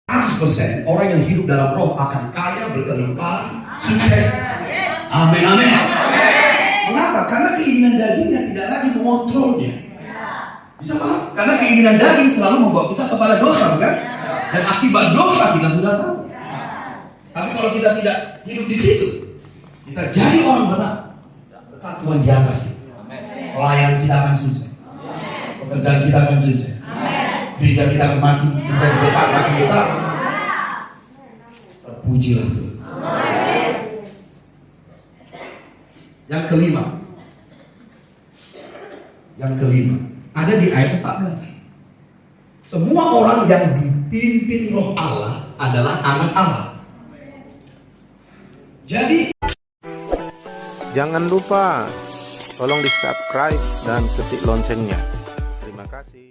100% orang yang hidup dalam roh akan kaya, berkelimpahan, sukses. Amin, amin. Mengapa? Karena keinginan dagingnya tidak lagi mengontrolnya. Bisa paham? Karena keinginan daging selalu membawa kita kepada dosa, bukan? Dan akibat dosa kita sudah tahu. Tapi kalau kita tidak hidup di situ, kita jadi orang benar. Dekat Tuhan di atas. Pelayan kita akan sukses. Pekerjaan kita akan sukses. Gereja kita akan makin menjadi berkat, makin besar. Terpujilah Tuhan. Yang kelima, ada di ayat 14. Semua orang yang dipimpin roh Allah adalah anak Allah. Jadi, jangan lupa tolong di subscribe dan ketik loncengnya. Terima kasih.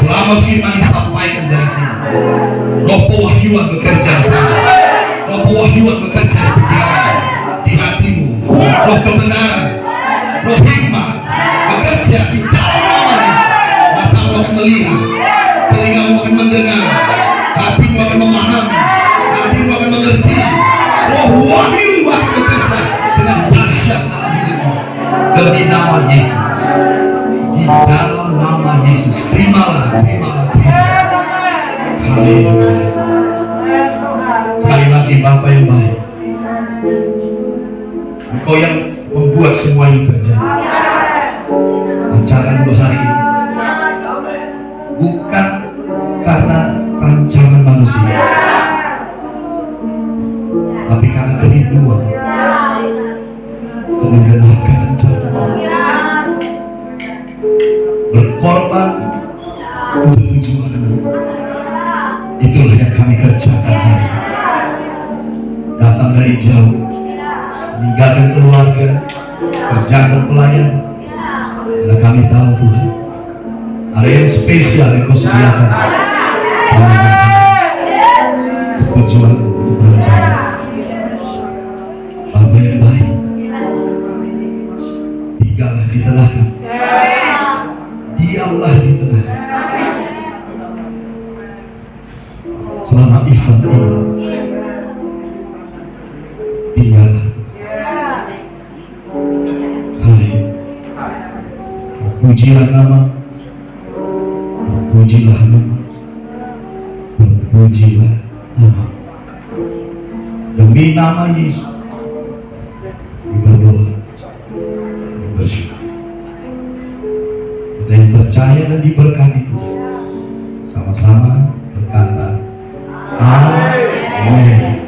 Selama firman disampaikan dari sini, roh pewahyuan bekerja di sana, roh pewahyuan bekerja di pikiran, di hatimu, roh kebenaran, roh hikmat bekerja di dalam nama Yesus. Matamu akan melihat, telingamu akan mendengar, hatimu akan memahami, hatimu akan mengerti. Roh wahyu akan bekerja dengan dahsyat dalam hidupmu demi nama Yesus. Di dalam nama Yesus, terimalah. Haleluya. Sekali lagi, Bapa yang baik, Engkau yang membuat semua ini terjadi. Acara dua hari ini bukan karena rancangan manusia, tapi karena kerinduan untuk menggenapkan rencana, berkorban untuk tujuanmu. Itulah yang kami kerjakan hari ini. Datang dari jauh, meninggalkan keluarga, kerjaan pelayan, karena kami tahu Tuhan ada yang spesial yang Kau sediakan selama tujuan untuk rencana. Bapa yang baik, tinggallah di tengah kami, diamlah di tengah selama event ini. Tinggallah. Haleluya. Pujilah nama, pujilah nama, pujilah nama. Demi nama Yesus berdoa, bersyukur. Kita yang percaya dan diberkati Tuhan, sama-sama berkata amin.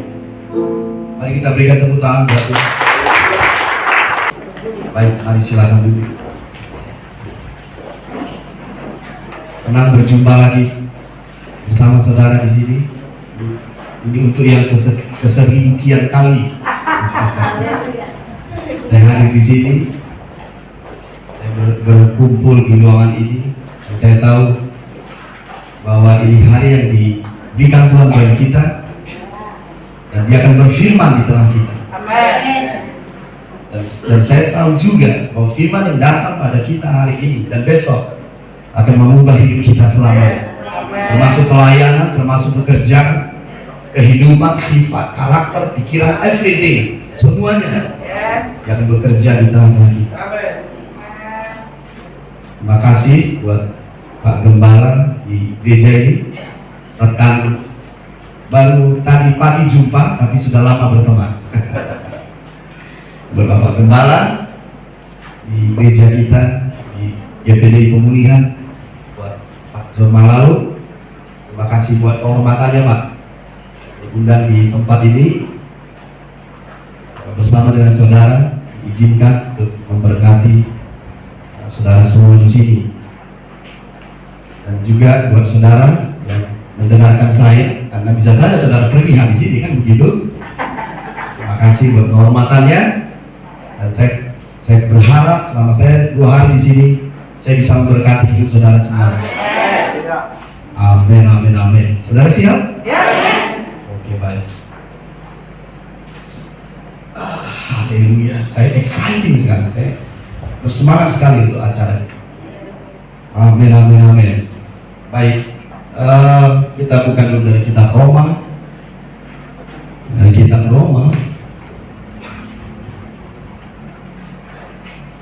Mari kita berikan tepuk tangan buat Tuhan. Baik, mari silakan duduk. Senang berjumpa lagi bersama saudara di sini. Ini untuk yang keseribukian kali saya hadir di sini. Saya berkumpul di ruangan ini. Dan saya tahu bahwa ini hari yang diberikan Tuhan bagi kita, dan Dia akan berfirman di tengah kita. Amin. Dan saya tahu juga bahwa firman yang datang pada kita hari ini dan besok akan mengubah hidup kita selamanya. Termasuk pelayanan, termasuk pekerjaan, kehidupan, sifat, karakter, pikiran, everything, semuanya yang akan bekerja di tengah-tengah kita. Terima kasih buat Pak Gembala di gereja ini, rekan baru tadi pagi jumpa tapi sudah lama berteman. Buat Bapak Gembala di gereja kita di YPDI Pemulihan, buat Pak John Malau, terima kasih buat kehormatannya Pak diundang di tempat ini. Bersama dengan saudara diizinkan untuk memberkati saudara semua di sini. Dan juga buat saudara yang mendengarkan saya, karena bisa saja saudara pergi habis ini kan begitu. Terima kasih buat kehormatannya. Dan saya berharap selama saya 2 hari di sini, saya bisa memberkati hidup saudara semua. Amin, amin, amin. Saudara siap? Oke, baik. Haleluya. Saya exciting sekali. Saya bersemangat sekali untuk acara ini. Amin, amin, amin. Baik. Kita buka dulu dari kitab Roma. Dari kitab Roma.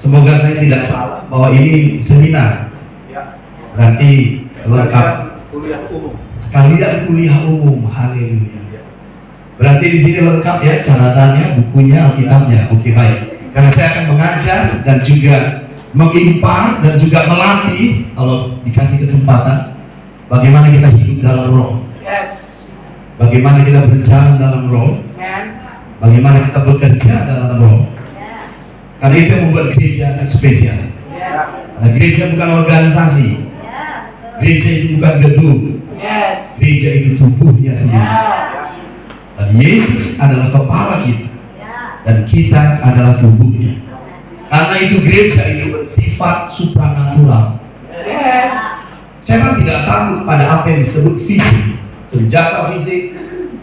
Semoga saya tidak salah bahwa ini seminar. Berarti lengkap. Sekalian kuliah umum. Haleluya. Berarti di sini lengkap ya catatannya, bukunya, Alkitabnya. Oke, baik. Karena saya akan mengajar dan juga mengimpar dan juga melatih kalau dikasih kesempatan bagaimana kita hidup dalam roh. Bagaimana kita berjalan dalam roh. Bagaimana kita bekerja dalam roh. Karena itu yang membuat gereja spesial. Karena gereja bukan organisasi. Gereja itu bukan gedung. Gereja itu tubuhnya sendiri. Dan Yesus adalah kepala kita. Dan kita adalah tubuhnya. Karena itu gereja itu bersifat supranatural. Setan tidak takut pada apa yang disebut fisik, senjata fisik,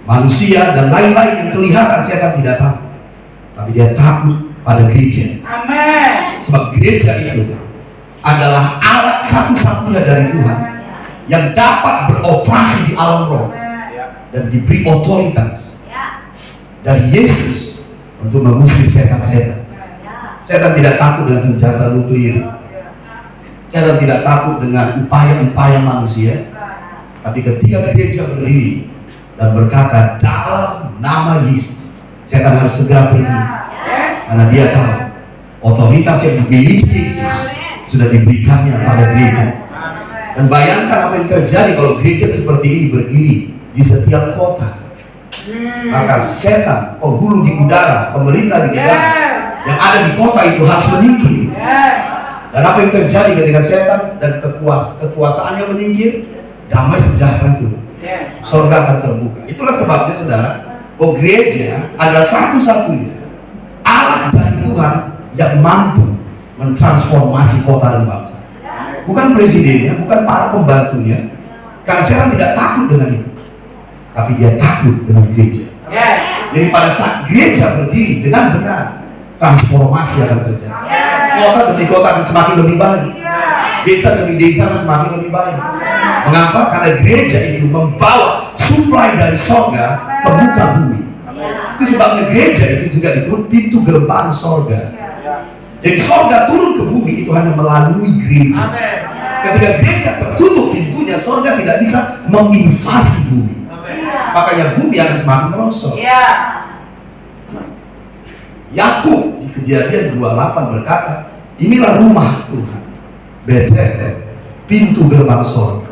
manusia dan lain-lain yang kelihatan. Setan tidak takut. Tapi dia takut pada gereja. Sebab gereja itu adalah alat satu-satunya dari Tuhan yang dapat beroperasi di alam roh dan diberi otoritas dari Yesus untuk mengusir setan-setan. Setan tidak takut dengan senjata nuklir. Setan tidak takut dengan upaya-upaya manusia. Tapi ketika gereja berdiri dan berkata dalam nama Yesus, setan harus segera pergi. Karena dia tahu otoritas yang dimiliki Yesus sudah diberikannya pada gereja. Dan bayangkan apa yang terjadi kalau gereja seperti ini berdiri di setiap kota. Maka setan, penghulu di udara, pemerintah di udara yang ada di kota itu harus menyingkir. Dan apa yang terjadi ketika setan dan kekuasaannya menyingkir? Damai sejahtera itu. Surga akan terbuka. Itulah sebabnya saudara, bahwa gereja adalah satu-satunya alat dari Tuhan yang mampu mentransformasi kota dan bangsa. Bukan presidennya, bukan para pembantunya. Karena setan tidak takut dengan itu. Tapi dia takut dengan gereja. Jadi pada saat gereja berdiri dengan benar, transformasi akan terjadi. Kota demi kota akan semakin lebih baik. Desa demi desa akan semakin lebih baik. Mengapa? Karena gereja itu membawa suplai dari sorga ke muka bumi. Itu sebabnya gereja itu juga disebut pintu gerbang sorga. Jadi sorga turun ke bumi itu hanya melalui gereja. Ketika gereja tertutup pintunya, sorga tidak bisa menginvasi bumi. Makanya bumi akan semakin merosot. Yakub di Kejadian 28 berkata, inilah rumah Tuhan, Betel, pintu gerbang sorga.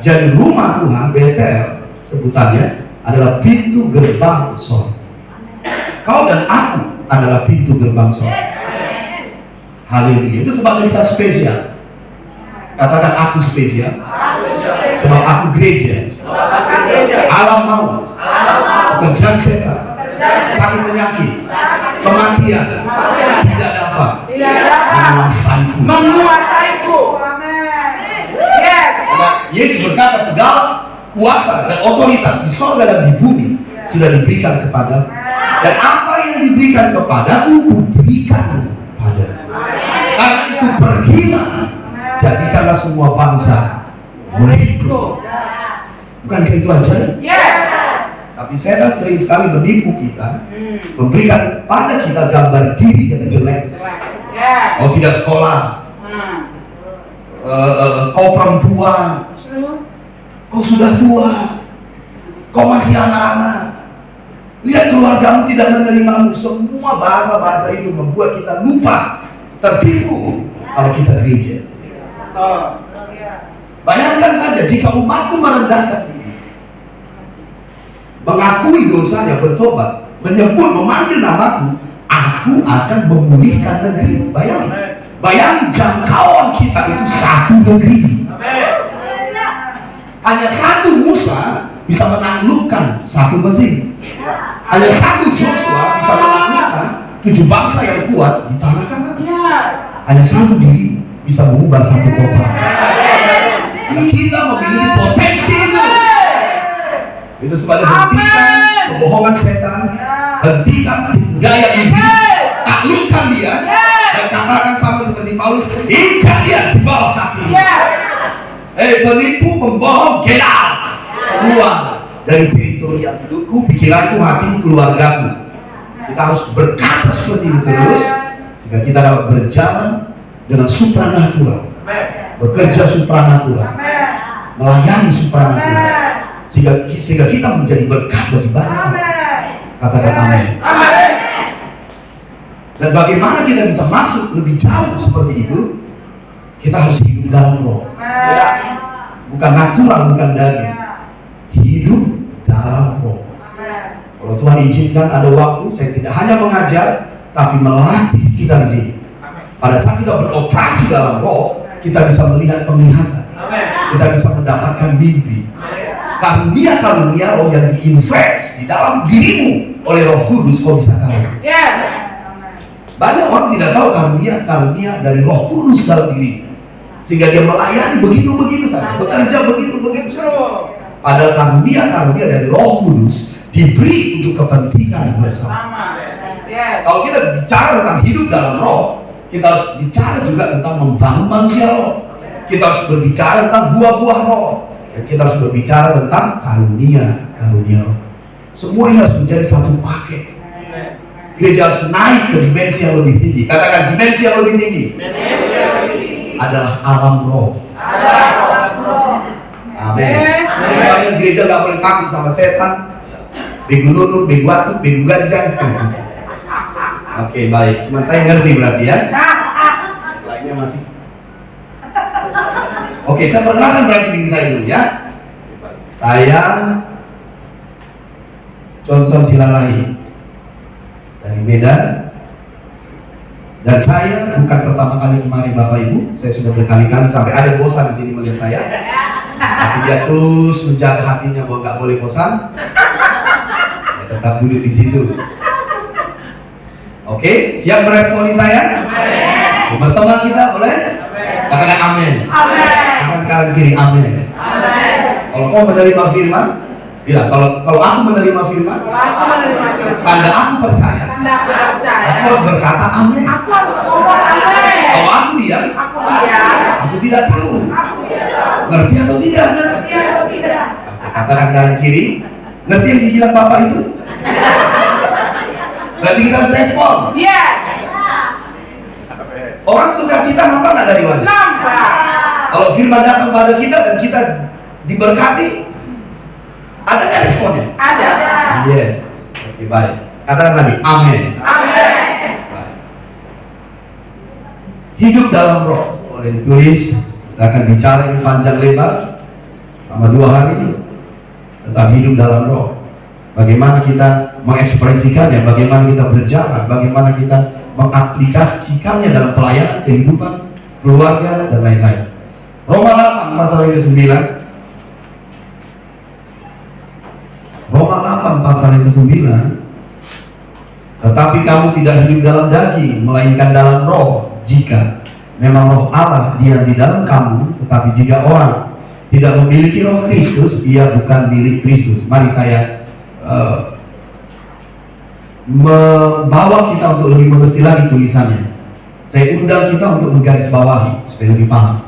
Jadi rumah Tuhan, Betel, sebutannya adalah pintu gerbang sorga. Kau dan aku adalah pintu gerbang sorga. Haleluya. Itu sebabnya kita spesial. Katakan aku spesial. Sebab aku gereja. Alam maut, pekerjaan setan, sakit penyakit, kematian tidak dapat menguasaiku. Yesus berkata segala kuasa dan otoritas di sorga dan di bumi sudah diberikan kepada, dan apa yang diberikan kepadaku kuberikan pada. Karena itu pergilah, jadikanlah semua bangsa muridku. Bukankah itu aja? Tapi setan sering sekali menipu kita, memberikan pada kita gambar diri yang jelek. Kau tidak sekolah, kau perempuan, kau sudah tua, kau masih anak-anak. Lihat keluargamu tidak menerimamu. Semua bahasa-bahasa itu membuat kita lupa, tertipu kalau kita gereja. Bayangkan saja jika umatku merendahkan diri, mengakui dosanya, bertobat, menyebut, memanggil namaku, aku akan memulihkan negeri. Bayangin jangkauan kita itu satu negeri. Hanya satu Musa bisa menaklukkan satu Mesir. Hanya satu Joshua bisa menaklukkan 7 bangsa yang kuat di tanah Kanaan. Ya. Hanya satu diri bisa mengubah satu kota. Nah, kita memiliki potensi itu. Itu sebabnya hentikan kebohongan setan, hentikan daya iblis, taklukkan dia, dan katakan sama seperti Paulus, injak dia di bawah kaki. Penipu, pembohong, get out, keluar dari teritorial hidupku, pikiranku, hatiku, keluargaku. Kita harus berkata seperti itu terus, sehingga kita dapat berjalan dengan supranatural, bekerja supranatural, melayani supranatural, sehingga kita menjadi berkat bagi banyak orang. Katakan amin. Dan bagaimana kita bisa masuk lebih jauh seperti itu? Kita harus hidup dalam roh, bukan natural, bukan daging. Hidup dalam roh. Kalau Tuhan izinkan ada waktu, saya tidak hanya mengajar, tapi melatih kita di sini. Pada saat kita beroperasi dalam roh, kita bisa melihat penglihatan, kita bisa mendapatkan mimpi. Karunia-karunia roh yang diinvest di dalam dirimu oleh Roh Kudus, kau bisa tahu. Banyak orang tidak tahu karunia dari Roh Kudus dalam diri, sehingga dia melayani begitu-begitu saja, bekerja begitu-begitu saja. Padahal karunia-karunia dari Roh Kudus diberi untuk kepentingan bersama. Kalau kita bicara tentang hidup dalam roh, kita harus bicara juga tentang membangun manusia roh. Kita harus berbicara tentang buah-buah roh. Dan kita harus berbicara tentang karunia roh. Semua ini harus menjadi satu paket. Gereja harus naik ke dimensi yang lebih tinggi. Katakan dimensi yang lebih tinggi. Adalah alam roh. Amin. Sebabnya gereja nggak boleh takut sama setan, begu nunuk, begu atuk, begu ganjang. Oke, baik. Cuman saya ngerti berarti ya. Lainnya masih. Oke, saya perkenalkan berarti diri saya dulu ya. Saya Johnson Silalahi dari Medan. Dan saya bukan pertama kali kemari Bapak Ibu. Saya sudah berkali-kali sampai ada bosan di sini melihat saya. Tapi dia terus menjaga hatinya bahwa nggak boleh bosan. Ya, tetap duduk di situ. Oke, siap meresponi saya? Amin. Berteman kita boleh? Katakan amin. Katakan kanan kiri amin. Kalau kau menerima firman, bilang kalau aku menerima firman, tanda aku percaya. Aku harus berkata amin. Aku harus ngomong amin. Kalau aku diam, aku tidak tahu. Ngerti atau tidak? Katakan kanan kiri. Ngerti yang dibilang Bapak itu? Berarti kita harus respon. Yes. Orang sukacita nampak nggak dari wajah? Nampak. Kalau firman datang pada kita dan kita diberkati, ada nggak responnya? Ada. Yes. Oke, baik. Katakan lagi, amin. Amin. Hidup dalam roh. Boleh ditulis. Kita akan bicara ini panjang lebar selama 2 hari tentang hidup dalam roh. Bagaimana kita mengekspresikannya, bagaimana kita berjalan, bagaimana kita mengaplikasikannya dalam pelayanan, kehidupan, keluarga, dan lain-lain. Roma 8 pasal yang ke-9. Roma 8 pasal yang ke-9. Tetapi kamu tidak hidup dalam daging, melainkan dalam roh, jika memang roh Allah diam di dalam kamu. Tetapi jika orang tidak memiliki roh Kristus, ia bukan milik Kristus. Mari saya membawa kita untuk lebih mengerti lagi tulisannya. Saya undang kita untuk menggarisbawahi supaya lebih paham.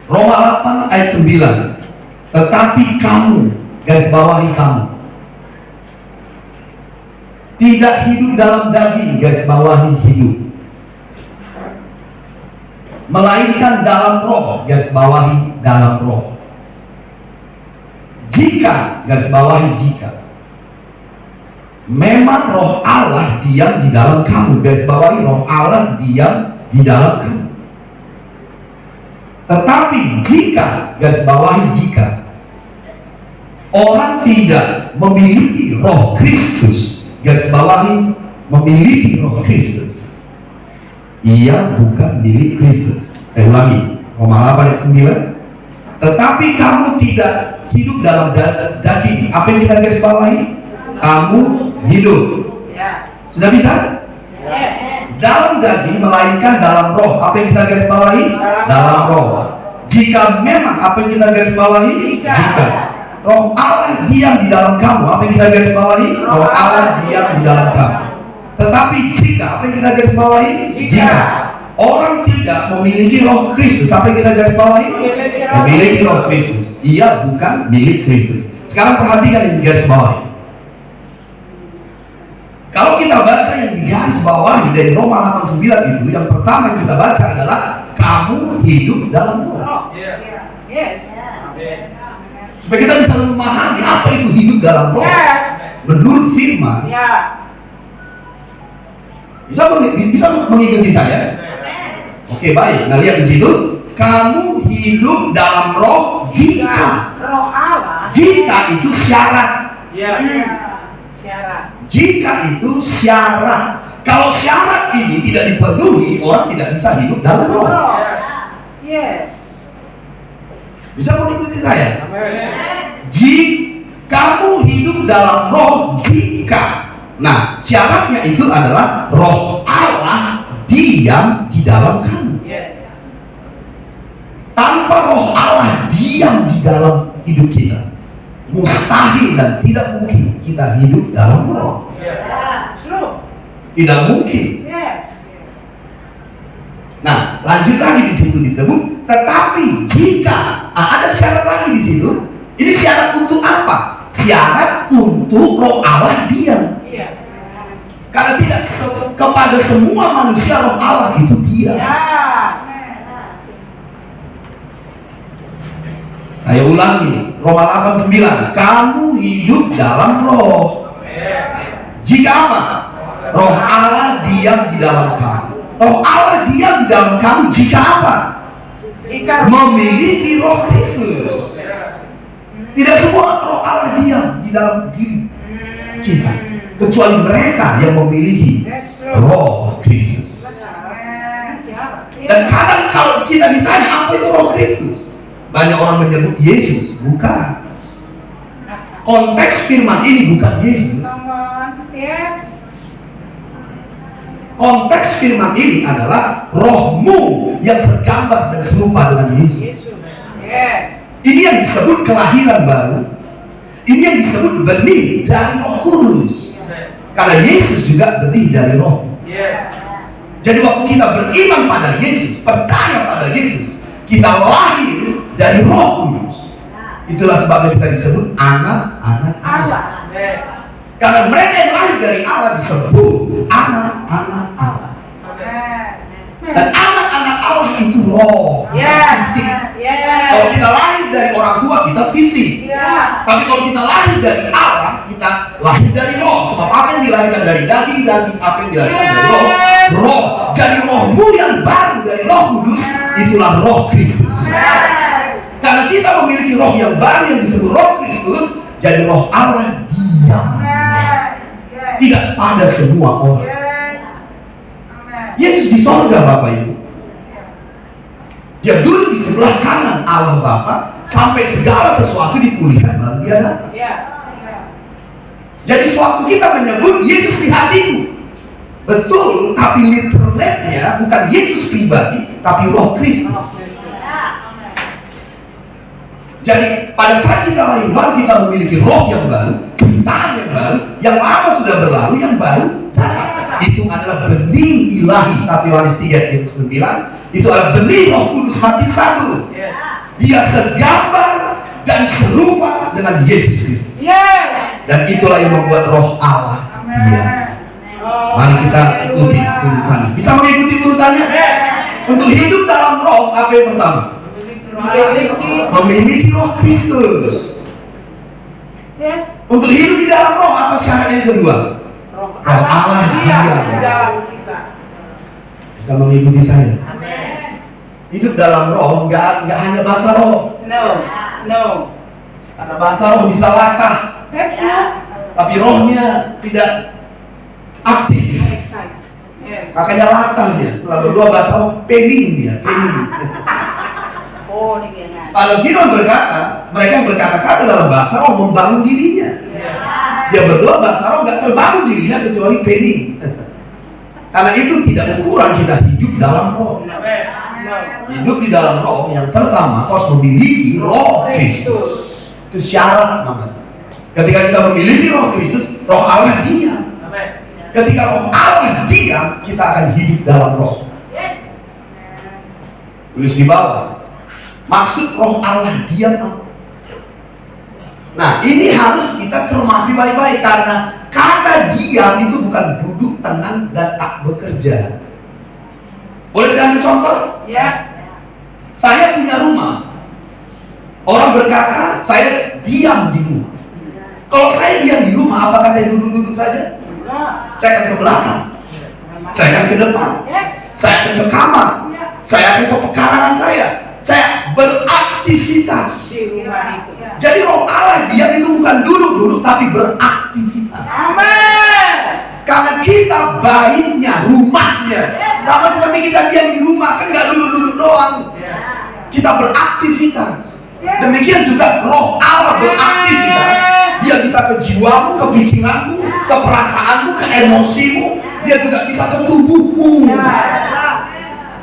Roma 8 ayat 9. Tetapi kamu, garis bawahi kamu, tidak hidup dalam daging, garis bawahi hidup, melainkan dalam roh, garis bawahi dalam roh. Jika, garis bawahi jika, memang roh Allah diam di dalam kamu, garis bawahi roh Allah diam di dalam kamu. Tetapi jika, garis bawahi jika, orang tidak memiliki roh Kristus, garis bawahi memiliki roh Kristus, ia bukan milik Kristus. Saya ulangi, Roma 8 ayat 9. Tetapi kamu tidak hidup dalam daging. Apa yang kita garis bawahi? Kamu hidup. Sudah bisa? Yes. Dalam daging melainkan dalam roh. Apa yang kita garis bawahi? Dalam roh. Jika memang apa yang kita garis bawahi? Jika roh Allah diam di dalam kamu. Apa yang kita garis bawahi? Roh Allah diam di dalam kamu. Tetapi jika apa yang kita garis bawahi? Jika orang tidak memiliki roh Kristus. Apa yang kita garis bawahi? Memiliki roh Kristus. Ia bukan milik Kristus. Sekarang perhatikan yang garis bawahi. Kalau kita baca yang di garis bawahi dari Roma 89 itu, yang pertama yang kita baca adalah kamu hidup dalam roh. Yes. Supaya kita bisa memahami apa itu hidup dalam roh. Yes. Menurut firman, Ya. bisa mengikuti saya? Oke, baik. Nah, lihat di situ. Kamu hidup dalam roh jika. Roh Allah. Jika itu syarat. Syarat. Jika itu syarat. Kalau syarat ini tidak dipenuhi, orang tidak bisa hidup dalam roh. Yes. Bisa mengikuti saya? Jika kamu hidup dalam roh jika. Nah, syaratnya itu adalah roh Allah diam di dalam kamu. Yes. Tanpa roh Allah diam di dalam hidup kita, mustahil dan tidak mungkin kita hidup dalam roh. True. Tidak mungkin. Yes. Nah, lanjut lagi di situ disebut, tetapi jika ada syarat lagi di situ. Ini syarat untuk apa? Syarat untuk roh Allah diam. Iya. Karena tidak kepada semua manusia roh Allah itu diam. Ya. Saya ulangi, Roma 89, kamu hidup dalam roh. Jika apa? Roh Allah diam di dalam kamu. Roh Allah diam di dalam kamu jika apa? Jika Memiliki roh Kristus. Tidak semua roh Allah diam di dalam diri kita, kecuali mereka yang memiliki roh Kristus. Dan kadang kalau kita ditanya apa itu roh Kristus, banyak orang menyebut Yesus. Bukan. Konteks firman ini bukan Yesus. Yes. Konteks firman ini adalah rohmu yang segambar dan serupa dengan Yesus. Yes. Ini yang disebut kelahiran baru. Ini yang disebut benih dari Roh Kudus. Karena Yesus juga benih dari roh. Jadi waktu kita beriman pada Yesus, percaya pada Yesus, kita lahir dari Roh Kudus. Itulah sebabnya kita disebut anak-anak Allah. Karena mereka yang lahir dari Allah disebut anak-anak Allah. Dan anak-anak Allah itu roh, fisik. Kalau kita lahir dari orang tua, kita fisik. Tapi kalau kita lahir dari Allah, kita lahir dari roh. Sebab apa yang dilahirkan dari daging, apa yang dilahirkan dari roh, roh. Jadi rohmu yang baru dari Roh Kudus, itulah roh Kristus. Karena kita memiliki roh yang baru yang disebut roh Kristus, jadi roh Allah diam. Tidak pada semua orang. Yesus di sorga, Bapak Ibu. Dia duduk di sebelah kanan Allah Bapa sampai segala sesuatu dipulihkan baru dia datang. Jadi sewaktu kita menyebut Yesus di hatiku, betul, tapi literalnya bukan Yesus pribadi, tapi roh Kristus. Jadi pada saat kita lahir baru, kita memiliki roh yang baru, ciptaan yang baru, yang lama sudah berlalu, yang baru datang. Itu adalah benih ilahi. 1 Yohanes 3 ayat 9. Itu adalah benih Roh Kudus Matius 1. Dia segambar dan serupa dengan Yesus Kristus. Dan itulah yang membuat roh Allah dia. Mari kita ikuti urutannya. Bisa mengikuti urutannya? Untuk hidup dalam roh, apa yang pertama? Memiliki roh Kristus. Untuk hidup di dalam roh, apa syarat yang kedua? Roh Allah diam di dalam kita. Bisa mengikuti saya? Hidup dalam roh nggak hanya bahasa roh. No. Karena bahasa roh bisa latah, tapi rohnya tidak aktif. Makanya latah dia. Setelah berdoa bahasa roh, pening dia. Pada firman berkata, mereka yang berkata-kata dalam bahasa roh membangun dirinya. Dia berdoa bahasa roh nggak terbangun dirinya kecuali pening. Karena itu tidak ukuran kita hidup dalam roh. Amen. No. Hidup di dalam roh, yang pertama kau harus memiliki roh Kristus. Itu syarat namanya. Ketika kita memiliki roh Kristus, roh Allah diam. Amen. Ketika roh Allah diam, kita akan hidup dalam roh. Yes. Tulis di bawah. Maksud roh Allah diam apa? Nah, ini harus kita cermati baik-baik, karena kata diam itu bukan duduk tenang dan tak bekerja. Boleh saya ambil contoh? Ya. Saya punya rumah. Orang berkata, saya diam di rumah. Kalau saya diam di rumah, apakah saya duduk-duduk saja? Enggak. Saya akan ke belakang. Saya akan ke depan. Yes. Saya akan ke kamar. Ya. Saya akan ke pekarangan saya. Saya beraktivitas. Di rumah itu. Jadi roh Allah diam itu bukan duduk-duduk, tapi beraktivitas. Amen. Karena kita baiknya, rumahnya. Sama seperti kita diam di rumah, kan nggak duduk-duduk doang. Kita beraktivitas. Demikian juga roh Allah beraktivitas. Dia bisa ke jiwamu, ke pikiranmu, ke perasaanmu, ke emosimu. Dia juga bisa ke tubuhmu.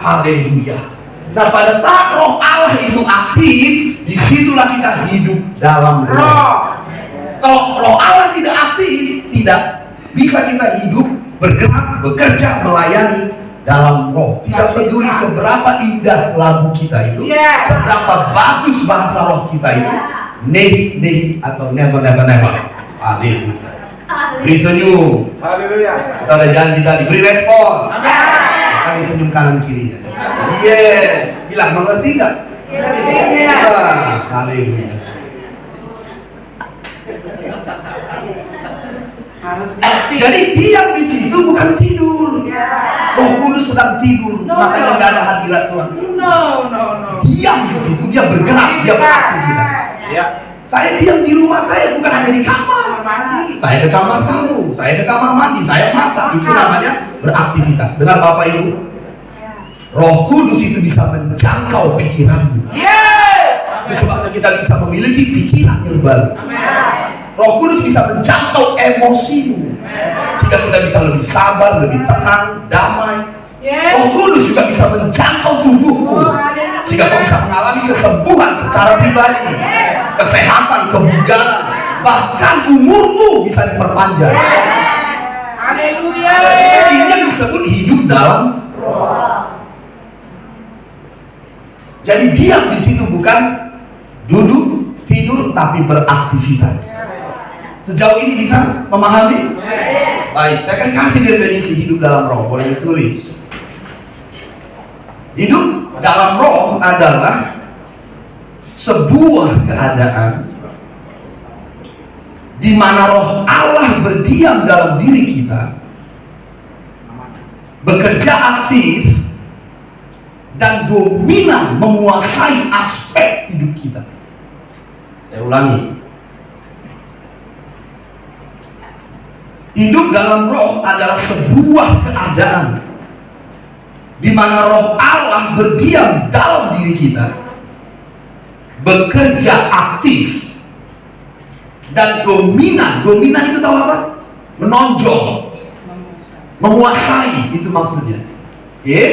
Haleluya. Nah, pada saat roh Allah itu aktif, disitulah kita hidup dalam roh. Roh. Kalau roh Allah tidak aktif, tidak bisa kita hidup, bergerak, bekerja, melayani dalam roh. Tidak Nggak peduli bisa. seberapa indah lagu kita itu, Yes. seberapa bagus bahasa roh kita itu, nih atau never. Haleluya. Beri senyum. Haleluya. Kita ada janji tadi, beri respon. Amen. Kami senyum kanan kirinya. Yes. Bilang mengerti nggak? Iya. Haleluya. Harus ngerti. Jadi diam di situ bukan tidur. Roh Kudus sedang tidur, No, makanya no. nggak ada hadirat Tuhan. No. Diam di situ, dia bergerak, dia beraktivitas. Ya. Saya diam di rumah saya, bukan hanya di kamar. Mandi. Saya ke kamar tamu, saya ke kamar mandi, saya masak. Itu namanya beraktivitas. Dengar Bapak Ibu, Roh Kudus itu bisa menjangkau pikiranmu. Yes. Itu sebabnya kita bisa memiliki pikiran yang baru. Roh Kudus bisa menjangkau emosimu, sehingga kita bisa lebih sabar, lebih tenang, damai. Roh Yes. Kudus juga bisa menjangkau tubuhmu, sehingga kau bisa mengalami kesembuhan secara pribadi, kesehatan, kebugaran, bahkan umurmu bisa diperpanjang. Haleluya. Ini yang disebut hidup dalam roh. Jadi diam di situ bukan duduk, tidur, tapi beraktivitas. Sejauh ini bisa memahami? Baik, saya akan kasih definisi hidup dalam roh. Boleh ditulis. Hidup dalam roh adalah sebuah keadaan di mana roh Allah berdiam dalam diri kita, bekerja aktif dan dominan menguasai aspek hidup kita. Saya ulangi. Hidup dalam roh adalah sebuah keadaan di mana roh Allah berdiam dalam diri kita, bekerja aktif dan dominan. Dominan itu tahu apa? Menonjol, menguasai, itu maksudnya. Oke?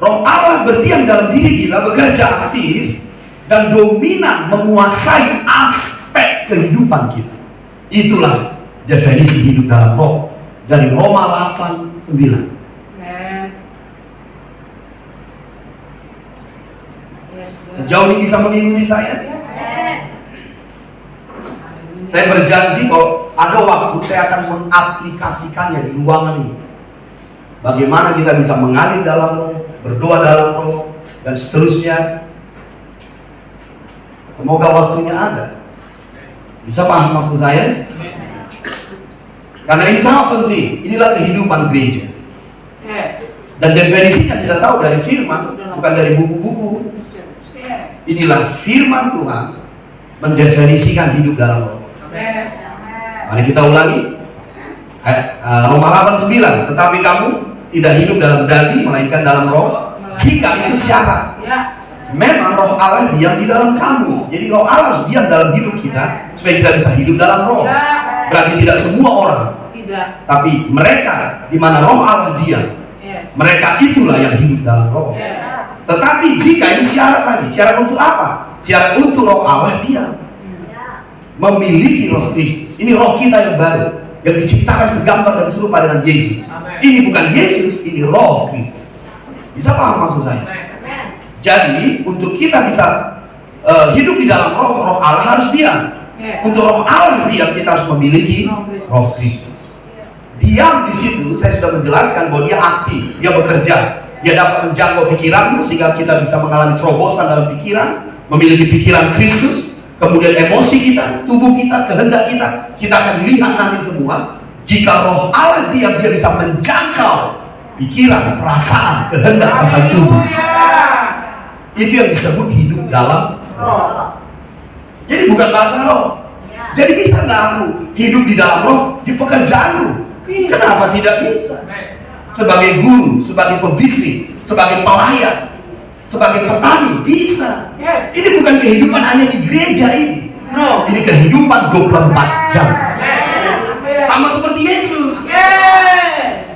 Roh Allah berdiam dalam diri kita, bekerja aktif dan dominan menguasai aspek kehidupan kita. Itulah definisi hidup dalam roh dari Roma 8:9. Sejauh ini bisa mengikuti saya? Saya berjanji kalau ada waktu saya akan mengaplikasikannya di ruangan ini. Bagaimana kita bisa mengalir dalam roh, berdoa dalam roh, dan seterusnya. Semoga waktunya ada. Bisa paham maksud saya? Karena ini sangat penting. Inilah kehidupan gereja. Dan definisinya kita tahu dari firman, bukan dari buku-buku. Inilah firman Tuhan mendefinisikan hidup dalam roh. Mari kita ulangi. Roma 8:9. Tetapi kamu tidak hidup dalam daging, melainkan dalam roh. Jika itu syarat. Memang roh Allah diam di dalam kamu. Jadi roh Allah harus diam dalam hidup kita supaya kita bisa hidup dalam roh. Berarti tidak semua orang Tidak. Tapi mereka di mana roh Allah diam, Yes. mereka itulah yang hidup dalam roh. Yes. Tetapi jika ini syarat lagi, syarat untuk apa? Syarat untuk roh Allah diam, memiliki roh Kristus. Ini roh kita yang baru, yang diciptakan segambar dan serupa dengan Yesus. Amen. Ini bukan Yesus, ini roh Kristus. Bisa paham maksud saya? Jadi untuk kita bisa hidup di dalam roh, roh Allah harus diam. Yes. Untuk roh Allah diam, kita harus memiliki roh Kristus. Diam di situ, saya sudah menjelaskan bahwa dia aktif, dia bekerja, dia dapat menjangkau pikiranmu sehingga kita bisa mengalami terobosan dalam pikiran, memiliki pikiran Kristus, kemudian emosi kita, tubuh kita, kehendak kita akan lihat nanti semua. Jika roh Allah diam, dia bisa menjangkau pikiran, perasaan, kehendak, bahkan tubuh. Itu yang disebut hidup dalam roh. Jadi bukan bahasa roh. Jadi bisa nggak aku hidup di dalam roh di pekerjaanku? Kenapa tidak bisa? Sebagai guru, sebagai pebisnis, sebagai pelayan, sebagai petani, bisa. Yes. Ini bukan kehidupan hanya di gereja ini. No. Ini kehidupan 24 jam. Yes. Sama seperti Yesus. Yes.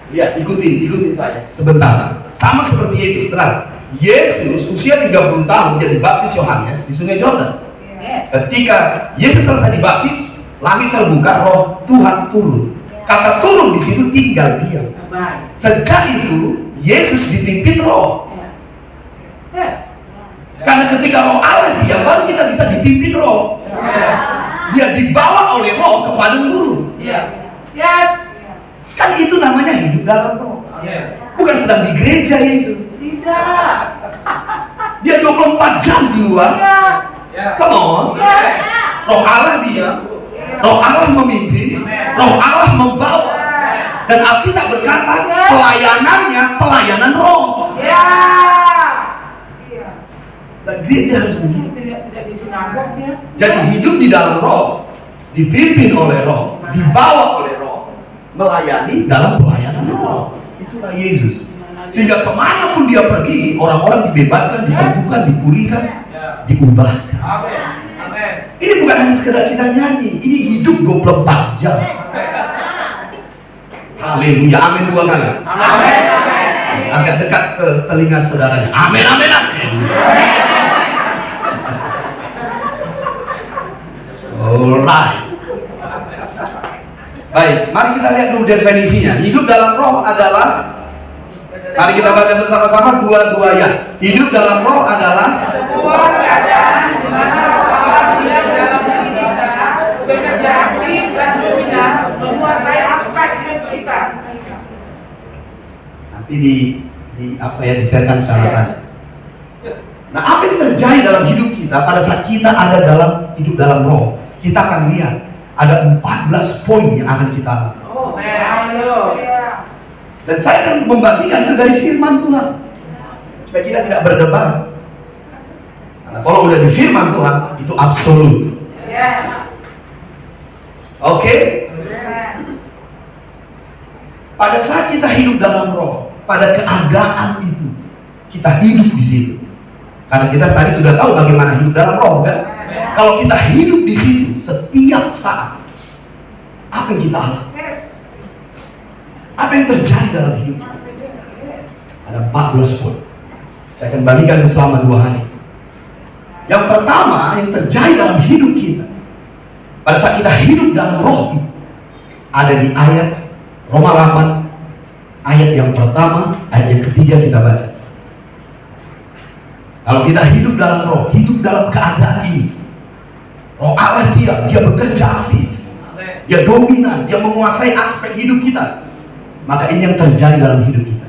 Ya, ikutin saya sebentar. Sama seperti Yesus, benar. Yesus usia 30 tahun dia dibaptis Yohanes di Sungai Yordan. Yes. Ketika Yesus selesai dibaptis, langit terbuka, roh Tuhan turun. Kata turun di situ tinggal diam. Baik. Sejak itu Yesus dipimpin roh. Yes. Karena ketika roh Allah diam, baru kita bisa dipimpin roh. Yes. Dia dibawa oleh roh ke padang gurun. Yes. Yes. Kan itu namanya hidup dalam roh. Yes. Bukan sedang di gereja Yesus. Tidak. Dia 24 jam di luar. Ya. Come on. Yes. Roh Allah diam. Roh Allah memimpin, roh Allah membawa. Dan Alkitab berkata pelayanannya pelayanan roh. Ya. Dan gereja harus begitu. Tidak di sinagog ya. Jadi hidup di dalam roh, dipimpin oleh roh, dibawa oleh roh, melayani dalam pelayanan roh. Itulah Yesus. Sehingga kemanapun dia pergi, orang-orang dibebaskan, disembuhkan, dipulihkan, diubahkan. Amin. Amin. Ini bukan hanya sekedar kita nyanyi, ini hidup 24 jam. Haleluya, amin 2 kali. Amin. Agak dekat ke telinga saudaranya. Amin, amin, amin. Alright. Baik, mari kita lihat dulu definisinya. Hidup dalam roh adalah, mari kita baca bersama-sama dua-duanya. Hidup dalam roh adalah Sebuah keadaan di mana Allah diam dalam diri kita, bekerja aktif dan dominan, menguasai aspek hidup kita. nanti di apa ya, disetkan catatan. Nah, apa yang terjadi dalam hidup kita pada saat kita ada dalam hidup dalam roh? Kita akan lihat ada 14 poin yang akan kita lakukan. Oh, haleluya. Dan saya akan membagikan itu dari firman Tuhan supaya kita tidak berdebat. Karena kalau udah di firman Tuhan itu absolut. Yes. Oke? Pada saat kita hidup dalam roh, pada keadaan itu kita hidup di situ. Karena kita tadi sudah tahu bagaimana hidup dalam roh, kan? Kalau kita hidup di situ setiap saat, apa yang kita alami? Yes. Apa yang terjadi dalam hidup kita? Ada 14 poin. Saya akan bagikan selama 2 hari. Yang pertama yang terjadi dalam hidup kita pada saat kita hidup dalam roh itu, ada di ayat Roma 8 ayat yang pertama, ayat yang ketiga kita baca. Kalau kita hidup dalam roh, hidup dalam keadaan ini, roh Allah dia bekerja aktif, dia dominan, dia menguasai aspek hidup kita. Maka ini yang terjadi dalam hidup kita.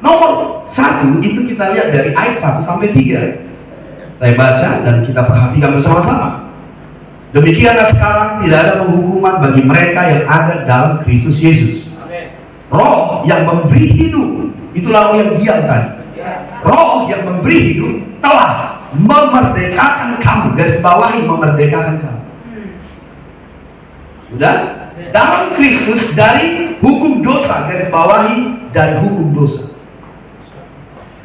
Nomor 1 itu kita lihat dari ayat 1 sampai 3. Saya baca dan kita perhatikan bersama-sama. Demikianlah sekarang tidak ada penghukuman bagi mereka yang ada dalam Kristus Yesus. Roh yang memberi hidup, itulah roh yang diam tadi. Roh yang memberi hidup telah memerdekakan kamu. Garis bawahi, memerdekakan kamu. Sudah? Dalam Kristus dari hukum dosa, garis bawahi, dari hukum dosa.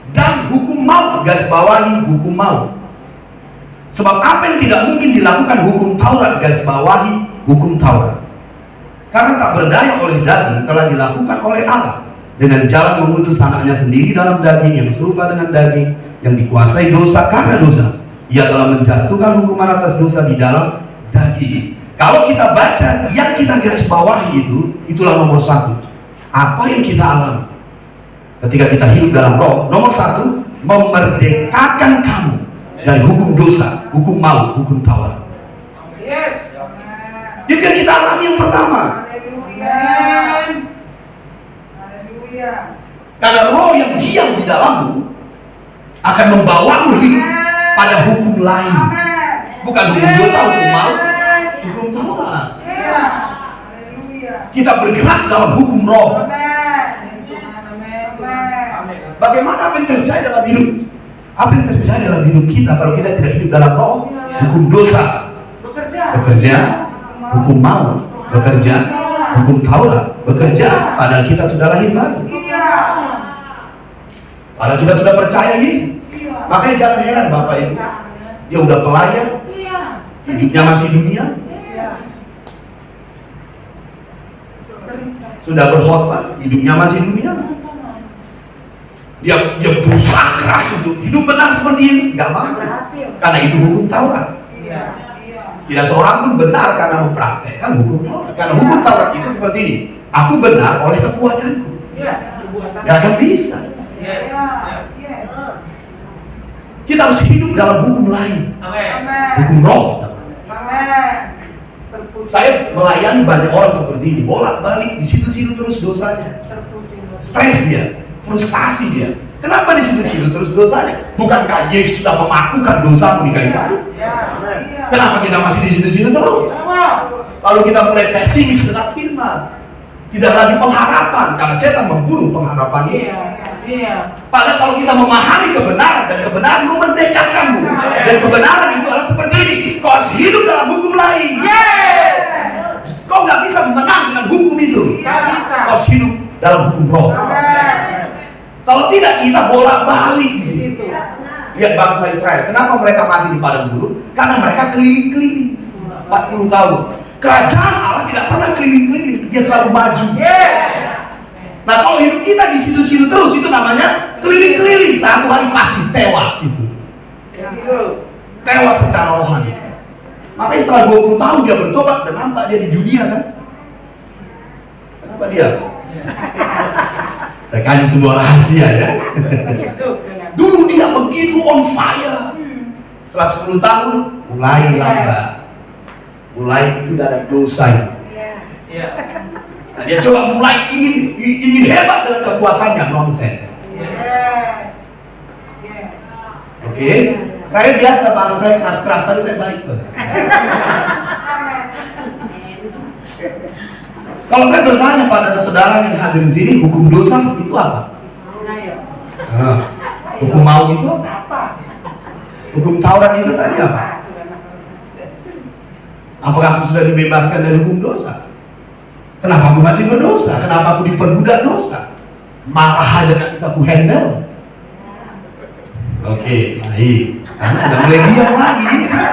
Dan hukum maut, garis bawahi, hukum maut. Sebab apa yang tidak mungkin dilakukan hukum Taurat, garis bawahi, hukum Taurat. Karena tak berdaya oleh daging telah dilakukan oleh Allah dengan jalan mengutus anaknya sendiri dalam daging yang serupa dengan daging yang dikuasai dosa karena dosa. Ia telah menjatuhkan hukuman atas dosa di dalam daging. Kalau kita baca yang kita garis bawahi itulah nomor satu. Apa yang kita alami ketika kita hidup dalam roh? Nomor satu, memerdekakan kamu dari hukum dosa, hukum maut, hukum tawar. Yes. Itu yang kita alami yang pertama. Haleluya. Karena roh yang diam di dalammu akan membawamu hidup pada hukum lain. Bukan hukum dosa, hukum maut, hukum Taurat. Kita bergerak dalam hukum roh. Bagaimana apa yang terjadi dalam hidup? Apa yang terjadi dalam hidup kita kalau kita tidak hidup dalam roh? Hukum dosa bekerja, hukum maut bekerja, hukum Taurat bekerja. Padahal kita sudah lahir baru. Padahal kita sudah percaya Yesus. Makanya jangan heran Bapak Ibu, dia udah pelayan, hidupnya masih dunia, sudah berkhotbah, hidupnya masih dunia. Dia berusaha keras untuk hidup benar seperti Yesus, nggak mau. Karena itu hukum Taurat. Tidak seorang pun benar karena mempraktekkan hukum Taurat. Karena hukum Taurat itu seperti ini: aku benar oleh kekuatanku. Gak akan bisa. Kita harus hidup dalam hukum lain, hukum roh. Saya melayani banyak orang seperti ini, bolak-balik di situ-situ terus dosanya, stres dia, frustasi dia. Kenapa di situ-situ terus dosanya? Bukankah Yesus sudah memakukan dosamu di kayu salib? Kenapa kita masih di situ-situ terus? Lalu kita mulai pesimis dengan firman, tidak lagi pengharapan karena setan membunuh pengharapan ini. Padahal kalau kita memahami kebenaran dan kebenaran memerdekakanmu, dan kebenaran itu adalah seperti ini: kau harus hidup dalam hukum lain. Kau nggak bisa menang dengan hukum itu. Kau harus hidup dalam hukum roh. Kalau tidak, kita bolak-balik di situ. Lihat bangsa Israel, kenapa mereka mati di padang gurun? Karena mereka keliling-keliling 40 tahun. Kerajaan Allah tidak pernah keliling-keliling, dia selalu maju. Nah, kalau hidup kita di situ-situ terus, itu namanya keliling-keliling. Satu hari pasti tewas itu. Tewas secara rohani. Makanya setelah 20 tahun dia bertobat dan nampak dia di dunia kan? Kenapa dia? Saya kasih sebuah rahasia ya. Dulu dia begitu on fire. Setelah 10 tahun mulai lambat. Mulai itu ada dosa. Nah, dia coba mulai ingin hebat dengan kekuatannya, nonsen. Oke, saya biasa bahasa saya keras-keras, tapi saya baik saudara. Kalau saya bertanya pada saudara yang hadir di sini, hukum dosa itu apa? Hukum maut itu apa? Hukum Taurat itu tadi apa? Apakah aku sudah dibebaskan dari hukum dosa? Kenapa aku masih berdosa? Kenapa aku diperbudak dosa? Marah aja gak bisa aku handle. Oke, baik. Karena udah mulai diam lagi ini sih.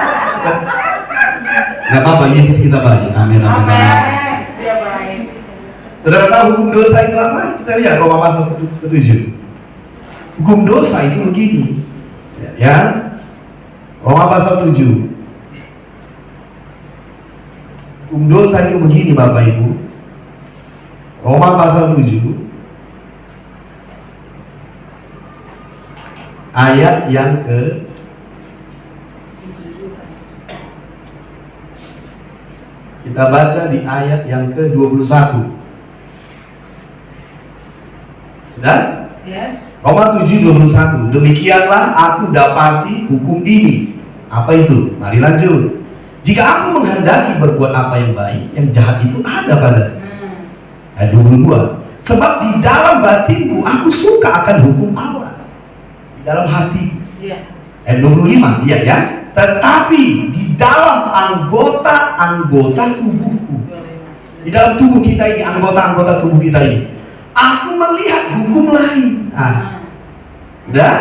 Gak apa-apa, Yesus kita baik. Amin, amin, amin. Saudara tahu hukum dosa itu apa? Kita lihat Roma pasal 7. Hukum dosa itu begini. Ya. Roma pasal 7. Hukum dosa itu begini Bapak Ibu. Roma pasal 7 ayat yang ke kita baca di ayat yang ke-21. Sudah? Yes. Roma 7:21. Demikianlah aku dapati hukum ini. Apa itu? Mari lanjut. Jika aku menghendaki berbuat apa yang baik, yang jahat itu ada pada. Ayat 22. Sebab di dalam batinku aku suka akan hukum Allah. Di dalam hati. Ayat 25. Lihat ya. Tetapi di dalam anggota-anggota tubuhku, di dalam tubuh kita ini, anggota-anggota tubuh kita ini, aku melihat hukum lain. Udah?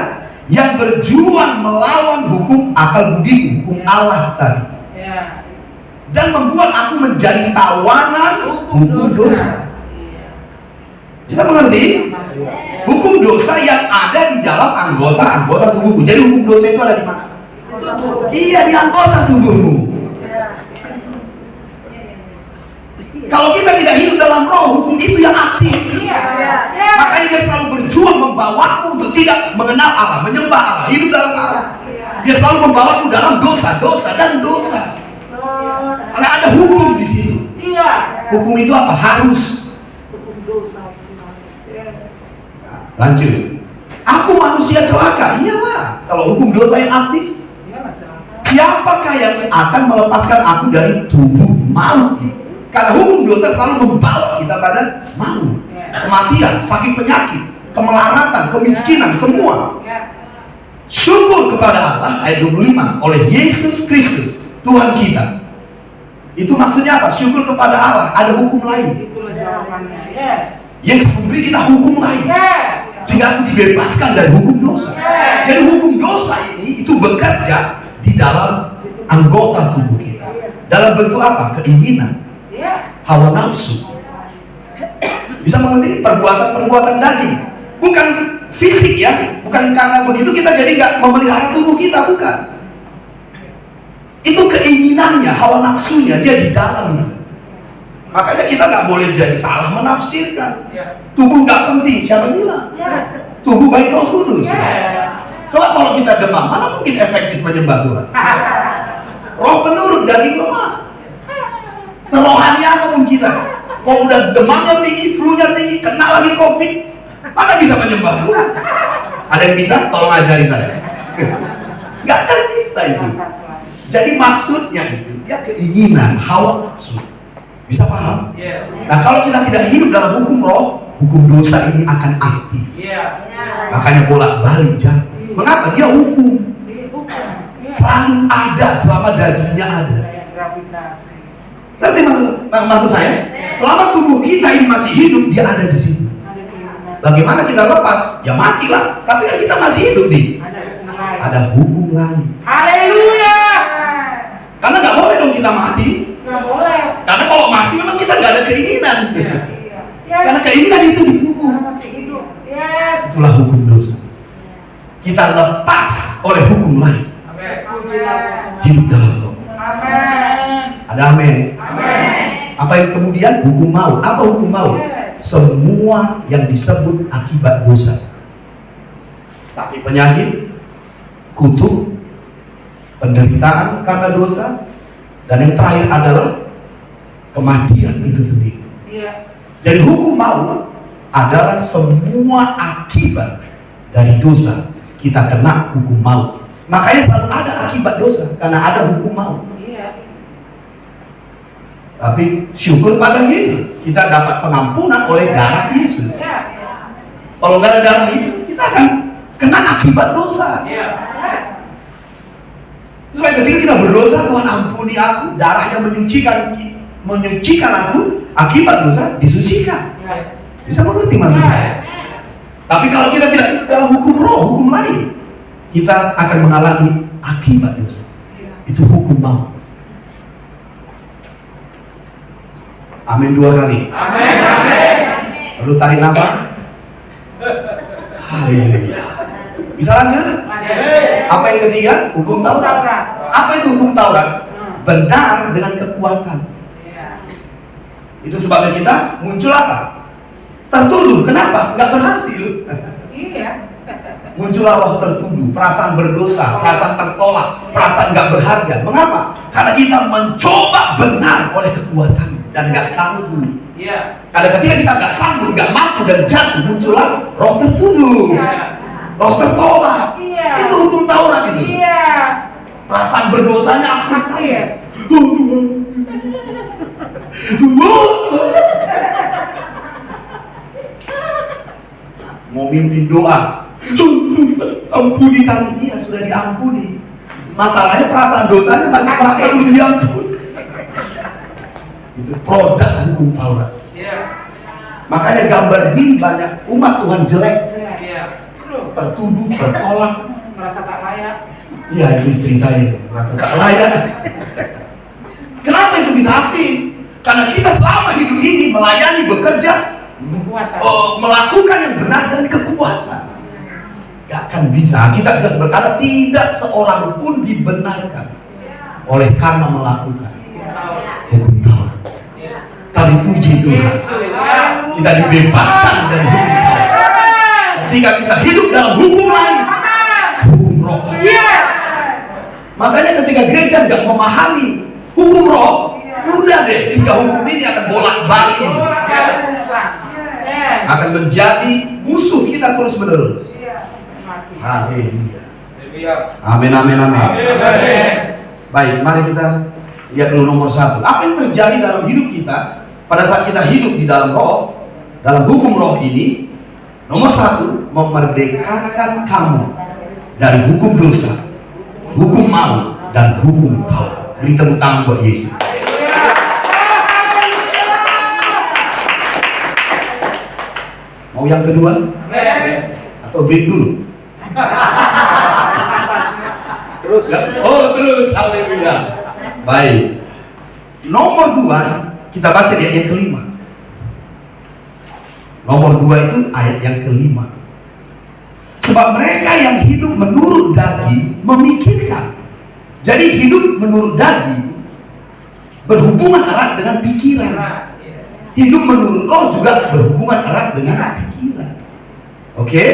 Yang berjuang melawan hukum akal budiku, hukum Allah tadi. dan membuat aku menjadi tawanan hukum dosa. Bisa mengerti? Hukum dosa yang ada di dalam anggota tubuhku. Jadi hukum dosa itu ada di mana? Iya, di anggota tubuhmu. Kalau kita tidak hidup dalam roh, hukum itu yang aktif. Makanya dia selalu berjuang membawaku untuk tidak mengenal Allah, menyembah Allah, hidup dalam Allah. Dia selalu membawaku dalam dosa dan dosa. Karena ada hukum di situ. Hukum itu apa? Harus. Lanjut. Aku manusia celaka. Iyalah. Kalau hukum dosa yang aktif, siapakah yang akan melepaskan aku dari tubuh maut? Karena hukum dosa selalu membawa kita pada maut, kematian, sakit penyakit, kemelaratan, kemiskinan, semua. Syukur kepada Allah, ayat 25, oleh Yesus Kristus, Tuhan kita. Itu maksudnya apa? Syukur kepada Allah, ada hukum lain. Yesus memberi kita hukum lain, sehingga aku dibebaskan dari hukum dosa. Jadi hukum dosa ini itu bekerja di dalam anggota tubuh kita. Dalam bentuk apa? Keinginan, hawa nafsu. Bisa mengerti? Perbuatan-perbuatan daging. Bukan fisik ya. Bukan karena begitu kita jadi nggak memelihara tubuh kita, bukan. Itu keinginannya, hawa nafsunya, dia di dalam itu. Makanya kita nggak boleh jadi salah menafsirkan. Tubuh nggak penting, siapa bilang? Tubuh baik Roh Kudus. Coba kalau kita demam, mana mungkin efektif menyembah Tuhan? Roh penurut, daging lemah. Serohani apapun kita, kalau udah demamnya tinggi, flu-nya tinggi, kena lagi COVID, mana bisa menyembah Tuhan? Ada yang bisa? Tolong ajari saya. Nggak akan bisa itu. Jadi maksudnya itu, dia keinginan, hawa nafsu. Bisa paham? Nah, kalau kita tidak hidup dalam hukum roh, hukum dosa ini akan aktif. Makanya bolak-balik jatuh. Mengapa? Dia hukum. Selalu ada selama dagingnya ada. Ngerti maksud saya? Selama tubuh kita ini masih hidup, dia ada di situ. Bagaimana kita lepas? Ya matilah. Tapi kan kita masih hidup nih. Ada hukum lain. Haleluya. Karena nggak boleh dong kita mati. Nggak boleh. Karena kalau mati memang kita nggak ada keinginan. Karena keinginan itu di tubuh. Masih hidup. Yes. Itulah hukum dosa. Kita lepas oleh hukum lain. Hidup dalam roh. Amin. Ada amin. Amin. Apa yang kemudian? Hukum maut. Apa hukum maut? Semua yang disebut akibat dosa. Sakit penyakit, kutuk, penderitaan karena dosa, dan yang terakhir adalah kematian itu sendiri. Jadi hukum maut adalah semua akibat dari dosa. Kita kena hukum maut. Makanya selalu ada akibat dosa karena ada hukum maut. Tapi syukur pada Yesus, kita dapat pengampunan oleh darah Yesus. Kalau nggak ada darah Yesus, kita akan kena akibat dosa. Terus ketika kita berdosa, Tuhan ampuni aku, darahnya menyucikan aku, akibat dosa disucikan. Bisa mengerti maksud saya? Tapi kalau kita tidak hidup dalam hukum roh, hukum lain, kita akan mengalami akibat dosa. Itu hukum maut. Amin 2 kali. Amin. Lalu tarik nafas. Haleluya. Bisa lanjut? Apa yang ketiga? Hukum Taurat. Apa itu hukum Taurat? Benar dengan kekuatan. Itu sebabnya kita muncul apa? Tertuduh. Kenapa? Nggak berhasil. Muncullah roh tertuduh, perasaan berdosa, perasaan tertolak, perasaan nggak berharga. Mengapa? Karena kita mencoba benar oleh kekuatan dan nggak sanggup. Karena ketika kita nggak sanggup, nggak mampu dan jatuh, muncullah roh tertuduh, roh tertolak. Itu hukum Taurat itu. Perasaan berdosanya apa? Mau mimpin doa, ampuni kami. Iya, sudah diampuni. Masalahnya perasaan dosanya masih merasa belum diampuni. Itu produk hukum Taurat. Makanya gambar gini banyak umat Tuhan jelek, tertuduh, tertolak, Merasa tak layak. Iya, itu istri saya merasa tak layak. Kenapa itu bisa aktif? Karena kita selama hidup ini melayani, bekerja, melakukan yang benar dan kekuatan. Gak akan bisa. Kita jelas berkata tidak seorang pun dibenarkan oleh karena melakukan hukum Taurat. Tapi puji Tuhan, kita dibebaskan dari hukum Taurat. Ketika kita hidup dalam hukum lain, hukum roh. Makanya ketika gereja nggak memahami hukum roh, udah deh, 3 hukum ini akan bolak-balik, akan menjadi musuh kita terus menerus. Amin. Amin, amin, amin. Baik, mari kita lihat dulu nomor 1. Apa yang terjadi dalam hidup kita pada saat kita hidup di dalam roh, dalam hukum roh ini? Nomor 1, memerdekakan kamu dari hukum dosa, hukum maut, dan hukum Taurat. Beri tepuk tangan buat Yesus. Mau yang kedua? Atau break dulu? Terus. Terus. Haleluya. Baik. Nomor 2, kita baca di ayat yang kelima. Nomor 2 itu ayat yang kelima. Sebab mereka yang hidup menurut daging memikirkan. Jadi hidup menurut daging berhubungan erat dengan pikiran. Hidup menurut roh juga berhubungan erat dengan pikiran. Oke?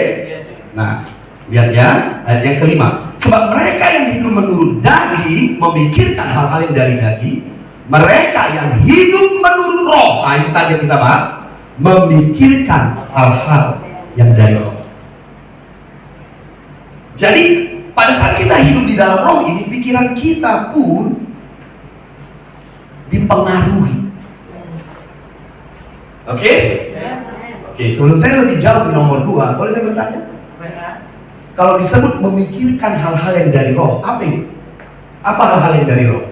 Nah, lihat ya, ayat yang kelima. Sebab mereka yang hidup menurut daging memikirkan hal-hal yang dari daging. Mereka yang hidup menurut roh, nah itu tadi yang kita bahas, memikirkan hal-hal yang dari roh. Jadi pada saat kita hidup di dalam roh ini, pikiran kita pun dipengaruhi. Oke? Oke, sebelum saya lebih jauh di nomor 2, boleh saya bertanya? Kalau disebut memikirkan hal-hal yang dari roh, apa itu? Apa hal-hal yang dari roh?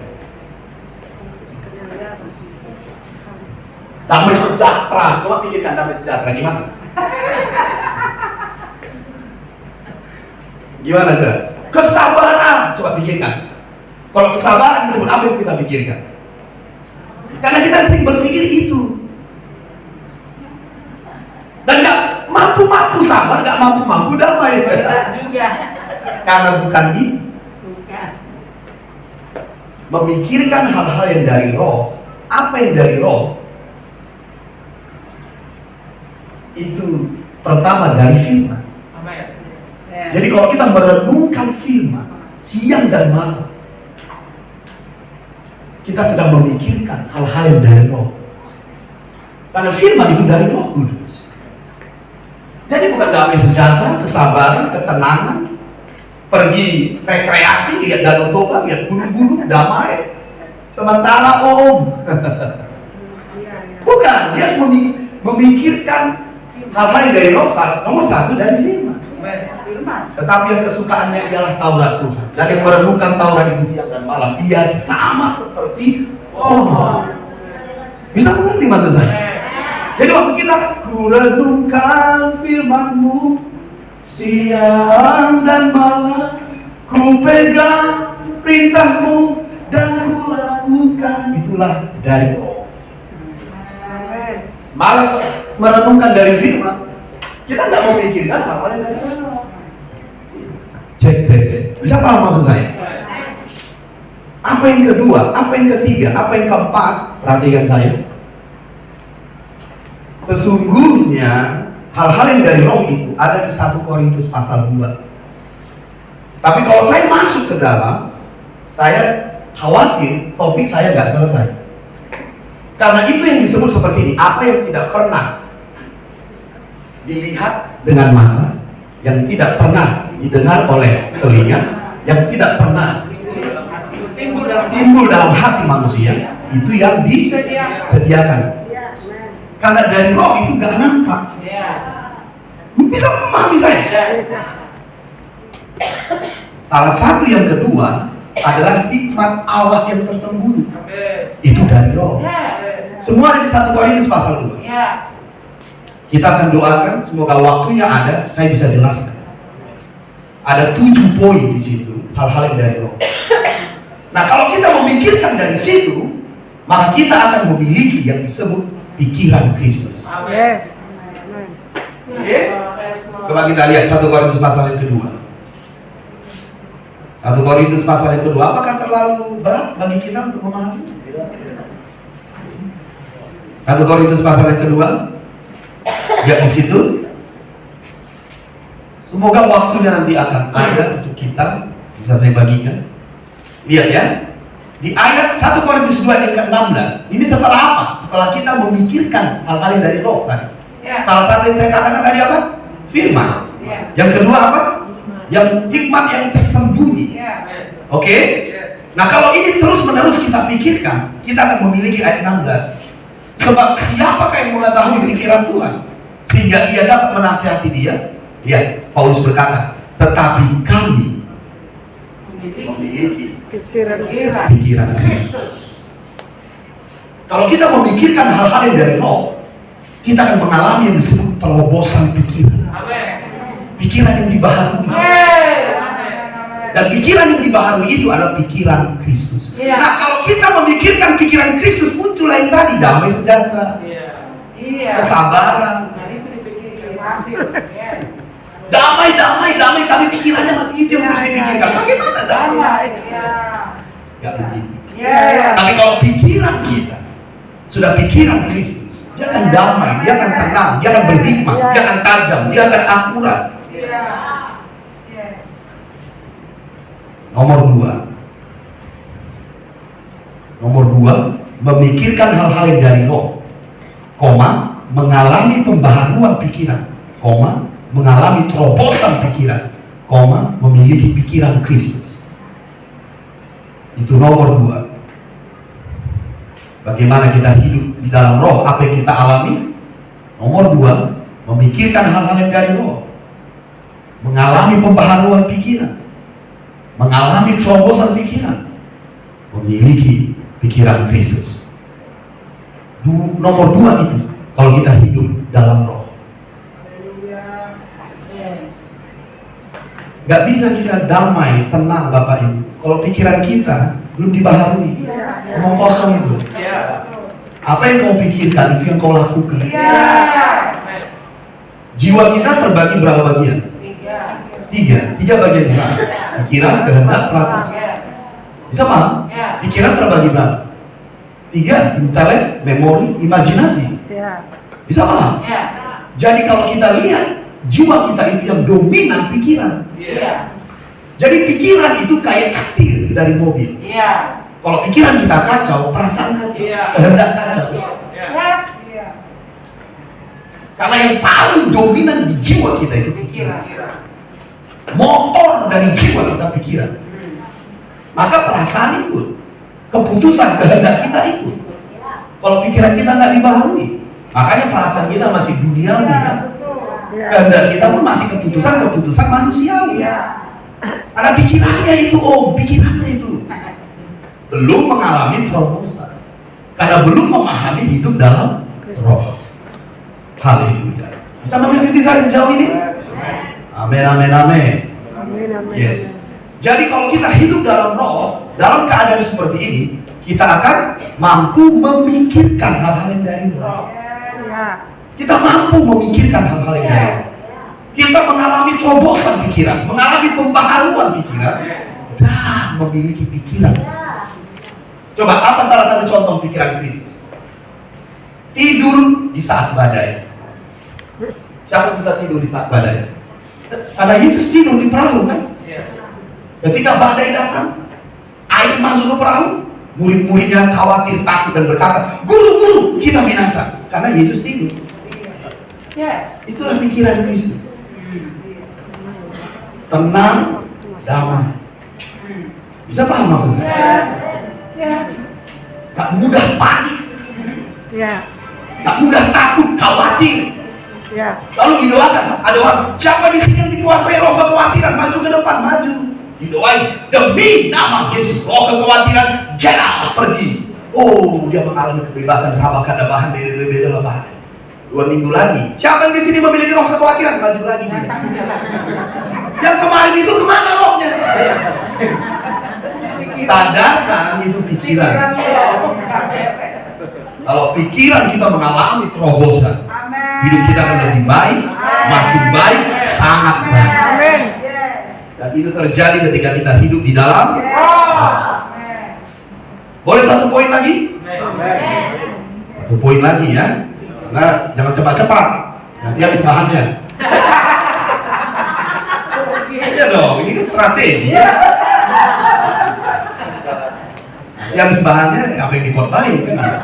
Damai sejahtera. Coba pikirkan damai sejahtera gimana? Gimana coba? Kesabaran. Coba pikirkan. Kalau kesabaran disebut apa yang kita pikirkan? Karena kita sering berpikir itu. Dan gak mampu-mampu sabar, gak mampu-mampu damai. Karena bukan itu. Memikirkan hal-hal yang dari roh. Apa yang dari roh? Itu pertama dari firman. Jadi kalau kita merenungkan firman siang dan malam, kita sedang memikirkan hal-hal yang dari roh. Karena firman itu dari Roh Kudus. Jadi bukan damai sejahtera, kesabaran, ketenangan, pergi rekreasi, lihat Danau Toba, lihat gunung-gunung, damai. Sementara bukan, dia harus memikirkan hal-hal yang dari roh. Nomor 1 dari firman. Tetapi yang kesukaannya ialah Taurat Tuhan. Dan yang merenungkan Taurat itu siang dan malam, ia sama seperti pohon. Bisa mengerti maksud saya? Jadi waktu kita kurenungkan firman-Mu siang dan malam, ku pegang perintah-Mu dan ku lakukan, itulah dari roh. Malas merenungkan dari firman, kita nggak memikirkan hal-hal yang dari roh. Cek tes, bisa paham maksud saya? Apa yang kedua, apa yang ketiga, apa yang keempat? Perhatikan saya. Sesungguhnya hal-hal yang dari roh itu ada di 1 Korintus pasal 2. Tapi kalau saya masuk ke dalam, saya khawatir topik saya nggak selesai. Karena itu yang disebut seperti ini, apa yang tidak pernah dilihat dengan mata, yang tidak pernah didengar oleh telinga, yang tidak pernah timbul dalam hati manusia, itu yang disediakan. Karena dari roh itu nggak nampak. Bisa memahami saya? Salah satu yang kedua adalah hikmat Allah yang tersembunyi. Itu dari roh. Semua ada di 1 Korintus pasal 2. Kita akan doakan, semoga waktunya ada, saya bisa jelaskan. Ada 7 poin di situ, hal-hal yang dari roh. Nah, kalau kita memikirkan dari situ, maka kita akan memiliki yang disebut pikiran Kristus. Yes. Oke? Coba kita lihat 1 Korintus pasal yang kedua. 1 Korintus pasal yang kedua, apakah terlalu berat bagi kita untuk memahami? 1 Korintus pasal yang kedua. Lihat di situ. Semoga waktunya nanti akan ada untuk kita, bisa saya bagikan. Lihat ya. Di ayat 1 Korintus 2 ayat ke-16, ini setelah apa? Setelah kita memikirkan hal-hal yang dari roh tadi. Salah satu yang saya katakan tadi apa? Firman. Yang kedua apa? Yang hikmat yang tersembunyi. Oke? Nah, kalau ini terus-menerus kita pikirkan, kita akan memiliki ayat 16. Sebab siapakah yang mengetahui pikiran Tuhan sehingga ia dapat menasihati dia? Lihat, Paulus berkata, tetapi kami memiliki pikiran Kristus. Kalau kita memikirkan hal-hal yang dari roh, kita akan mengalami yang disebut terobosan pikiran. Pikiran yang dibaharui. Dan pikiran yang dibaharui itu adalah pikiran Kristus. Nah, kalau kita memikirkan pikiran Kristus, muncul yang tadi, damai sejahtera, kesabaran, damai, tapi pikirannya masih itu yang harus dipikirkan. Bagaimana damai? Gak begitu. Tapi kalau pikiran kita sudah pikiran Kristus, dia akan damai, dia akan tenang, dia akan berhikmat, dia akan tajam, dia akan akurat. Nomor dua, memikirkan hal-hal yang dari roh, mengalami pembaharuan pikiran, mengalami terobosan pikiran, memiliki pikiran Kristus. Itu nomor 2. Bagaimana kita hidup di dalam roh, apa yang kita alami? Nomor 2, memikirkan hal-hal yang dari roh, mengalami pembaharuan pikiran, mengalami terobosan pikiran, memiliki pikiran Kristus. Nomor 2 itu, kalau kita hidup dalam roh. Gak bisa kita damai, tenang Bapak Ibu, kalau pikiran kita belum dibaharui. Ngomong kosong itu. Apa yang kau pikirkan, itu yang kau lakukan. Jiwa kita terbagi berapa bagian? 3 bagian besar. Pikiran, kehendak, perasaan. Bisa paham? Pikiran terbagi berapa? 3, intelek, memori, imajinasi. Bisa paham? Jadi kalau kita lihat, jiwa kita itu yang dominan pikiran. Jadi pikiran itu kayak setir dari mobil. Kalau pikiran kita kacau, perasaan kacau, kehendak kacau. Karena yang paling dominan di jiwa kita itu pikiran. Motor dari jiwa kita pikiran. Maka perasaan ikut, keputusan kehendak kita ikut. Kalau pikiran kita nggak dibaharui, makanya perasaan kita masih duniawi kan? Kehendak kita pun masih keputusan manusiawi. Karena pikirannya itu, pikirannya itu belum mengalami terobosan. Karena belum memahami hidup dalam roh. Haleluya. Bisa mengikuti saya sejauh ini? Amin. Yes. Jadi kalau kita hidup dalam roh, dalam keadaan seperti ini, kita akan mampu memikirkan hal-hal yang dari roh. Kita mampu memikirkan hal-hal yang dari roh. Kita mengalami terobosan pikiran, mengalami pembaharuan pikiran, dan memiliki pikiran. Coba, apa salah satu contoh pikiran Kristus? Tidur di saat badai. Siapa bisa tidur di saat badai? Karena Yesus tidur di perahu kan? Ketika badai datang, air masuk ke perahu, murid-muridnya khawatir, takut dan berkata, "Guru, kita binasa." Karena Yesus tidur. Itulah pikiran Kristus. Tenang, damai. Bisa paham maksudnya? Gak mudah panik, gak mudah takut, khawatir. Lalu didoakan, ada orang, siapa di sini yang dikuasai roh kekhawatiran, maju ke depan, maju. Didoain, demi nama Yesus, roh kekhawatiran, get out, pergi. Dia mengalami kebebasan, rabakan bahan, beda bahan. 2 minggu lagi, siapa yang di sini memiliki roh kekhawatiran, maju lagi dia. Yang kemarin itu kemana rohnya? Sadarkan itu pikiran. Kalau pikiran kita mengalami terobosan, Amin. hidup kita akan lebih baik, makin baik, sangat baik. Amin. Dan itu terjadi ketika kita hidup di dalam. Amin. Boleh satu poin lagi? Satu poin lagi ya. Nah, jangan cepat-cepat. Nanti habis bahannya. Iya dong, ini kan strategi. Nanti habis bahannya, apa yang dipotbahin kan?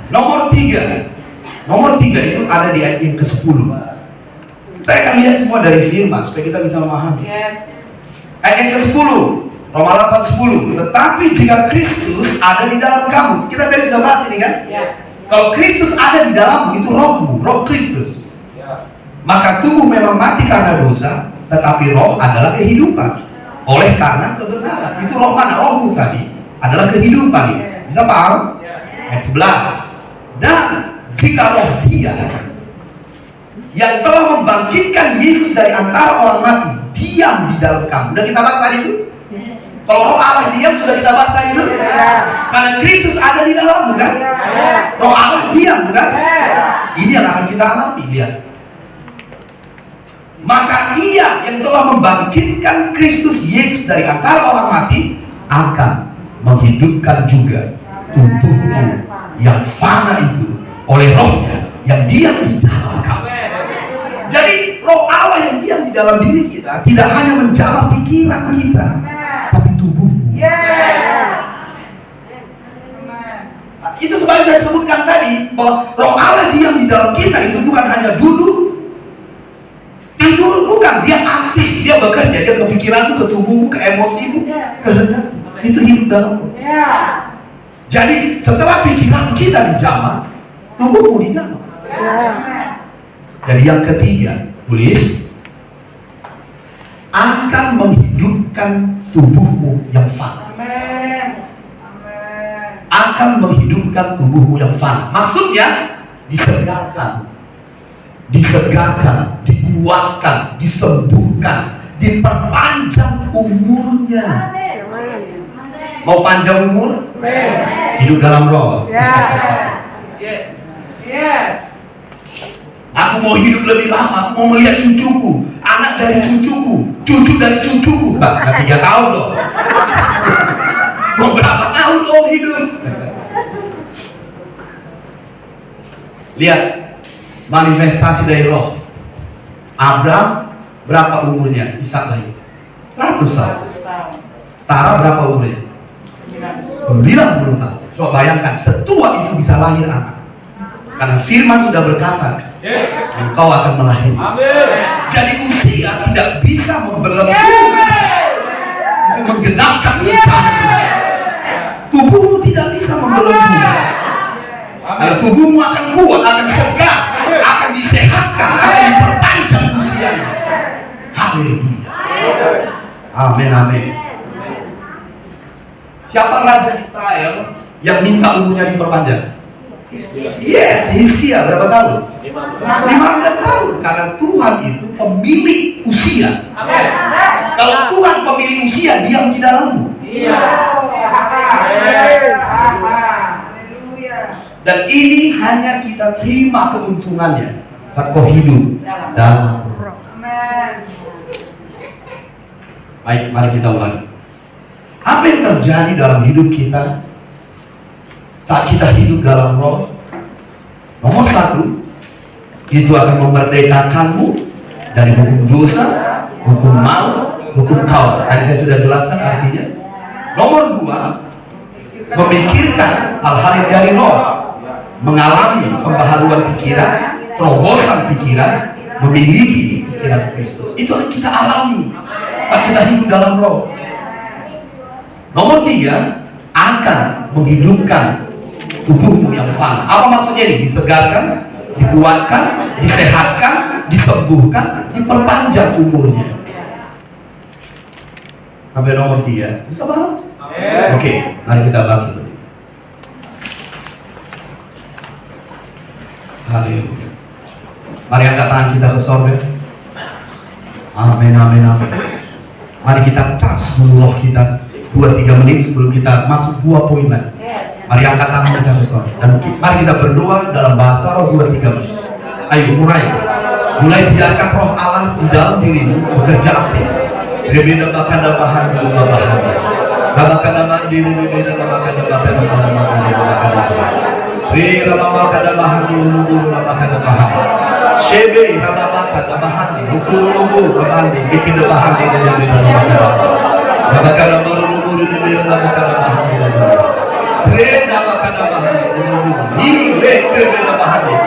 Nomor 3. Nomor 3 itu ada di ayat yang ke-10. Saya akan lihat semua dari firman supaya kita bisa memahami. Yes. Ayat yang ke-10, Roma 8:10. Tetapi jika Kristus ada di dalam kamu, kita tadi sudah bahas ini kan? Yes. Kalau Kristus ada di dalammu, itu rohmu, roh Kristus. Maka tubuh memang mati karena dosa, tetapi roh adalah kehidupan oleh karena kebenaran. Itu roh mana? Rohmu tadi adalah kehidupan. Bisa paham? Ayat 11. Dan jika roh Dia yang telah membangkitkan Yesus dari antara orang mati diam di dalam kamu. Sudah kita bahas tadi itu? Kalau roh Allah diam, sudah kita bahas tadi itu? Karena Kristus ada di dalammu kan? Roh Allah diam bukan? Ini yang akan kita alami, lihat. Maka Ia yang telah membangkitkan Kristus Yesus dari antara orang mati akan menghidupkan juga tubuhmu yang fana itu oleh rohnya yang diam di dalam kamu. Jadi roh Allah yang diam di dalam diri kita tidak hanya menjamah pikiran kita, tapi tubuhmu. Itu sebab saya sebutkan tadi bahwa roh Allah diam di dalam kita itu bukan hanya duduk, tidur, bukan. Dia aktif, dia bekerja, dia ke pikiranmu, ke tubuhmu, ke emosimu, kehendak. Itu hidup dalammu. Jadi setelah pikiran kita dijamah, tubuhmu dijamah. Jadi yang ketiga, tulis, akan menghidupkan tubuhmu yang fana. Akan menghidupkan tubuhmu yang fana. Maksudnya disegarkan, dikuatkan, disembuhkan, diperpanjang umurnya. Mau panjang umur? Hidup dalam roh. Yes. Aku mau hidup lebih lama, aku mau melihat cucuku, anak dari cucuku, cucu dari cucuku. Nah, 3 tahun dong. Mau berapa tahun dong hidup? Lihat manifestasi dari roh. Abraham berapa umurnya? Ishak lahir 100 tahun. Sarah berapa umurnya? 90 tahun. Coba bayangkan, setua itu bisa lahir anak. Karena firman sudah berkata, engkau akan melahirkan. Jadi usia tidak bisa membelenggu untuk menggenapkan rencana. Tubuhmu tidak bisa membelenggu. Karena tubuhmu akan kuat, akan segar, akan disehatkan, akan diperpanjang usianya. Haleluya. Amin, amin. Siapa raja Israel yang minta umurnya diperpanjang? Yes, Hizkia. Berapa tahun? 15 tahun. Karena Tuhan itu pemilik usia. Kalau Tuhan pemilik usia, diam di dalammu. Dan ini hanya kita terima keuntungannya saat kau hidup dalam roh. Baik, mari kita ulangi. Apa yang terjadi dalam hidup kita saat kita hidup dalam roh? Nomor 1, itu akan memerdekakanmu dari hukum dosa, hukum maut, hukum Taurat. Tadi saya sudah jelaskan artinya. Nomor 2, memikirkan hal-hal yang dari roh, mengalami pembaharuan pikiran, terobosan pikiran, memiliki pikiran Kristus. Itu yang kita alami saat kita hidup dalam roh. Nomor 3, akan menghidupkan tubuhmu yang fana. Apa maksudnya ini? Disegarkan, dikuatkan, disehatkan, disembuhkan, diperpanjang umurnya. Sampai nomor 3. Bisa paham? Oke, mari kita bagi. Haleluya. Mari angkat tangan kita ke sorga. Amin, amin, amin. Mari kita charge dulu roh kita 2-3 menit sebelum kita masuk 2 poin lagi. Mari angkat tangan kita bersama dan mari kita berdoa dalam bahasa roh 2-3 menit. Ayo mulai biarkan roh Allah di dalam dirimu bekerja aktif. Berbeda bahkan bahan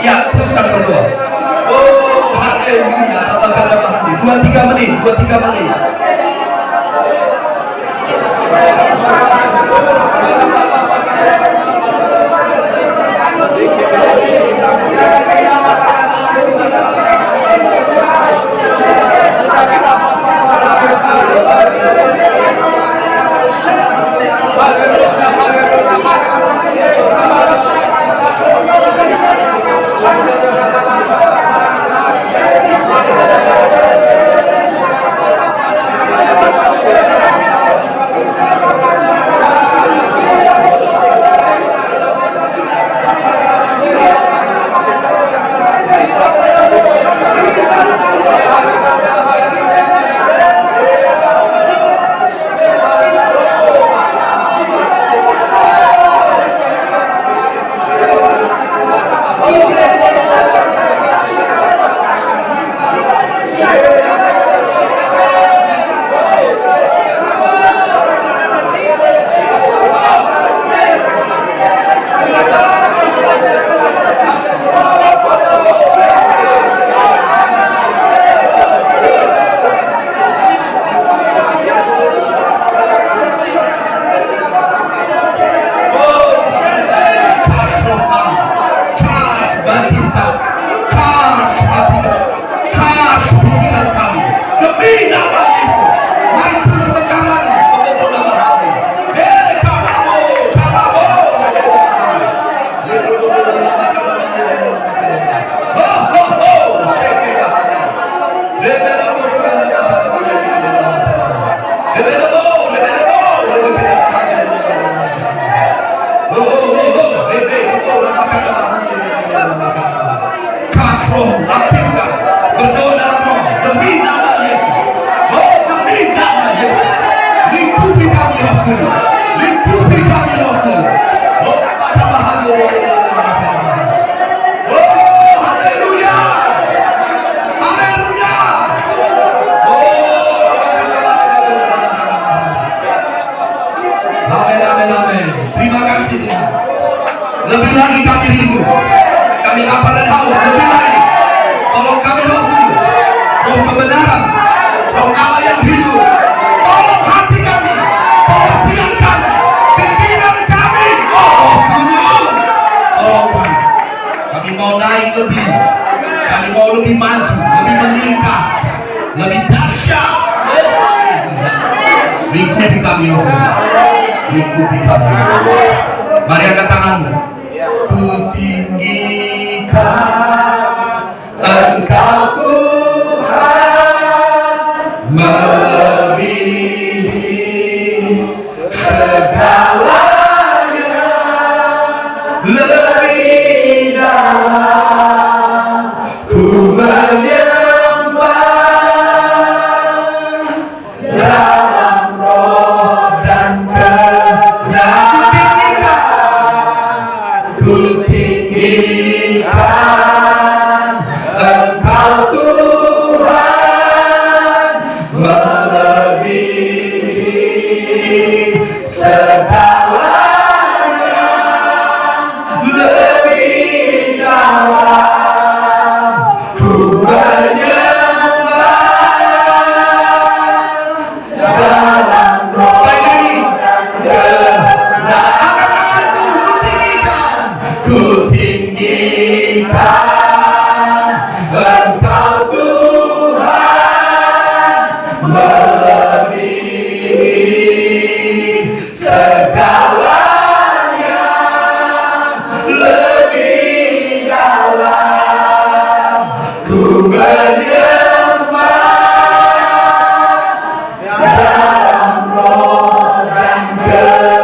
ya, teruskan berdoa. Oh, haleluya. 2-3 menit. Terima kasih Tuhan. Lebih lagi kami rindu, kami lapar dan haus lebih lagi. Tolong kami Roh Kudus, Roh kebenaran, Roh Allah yang hidup. Tolong hati kami, pengertian kami, pikiran kami. Oh Roh Kudus, tolong kami. Kami mau naik lebih, kami mau lebih maju, lebih meningkat, lebih dahsyat. Ikuti kami Roh Kudus, ikuti kami. Mari angkat tanganmu. Kutinggikan Engkau Tuhan, melebihi segalanya, lebih dalam ku menyembah dalam roh dan kebenaran. Kutinggikan Engkau Tuhan, melebihi segalanya, lebih dalam ku menyembah dalam roh dan kebenaran. Kutinggikan Engkau Tuhan, melebihi segalanya, lebih dalam ku menyembah dalam roh dan kebenaran.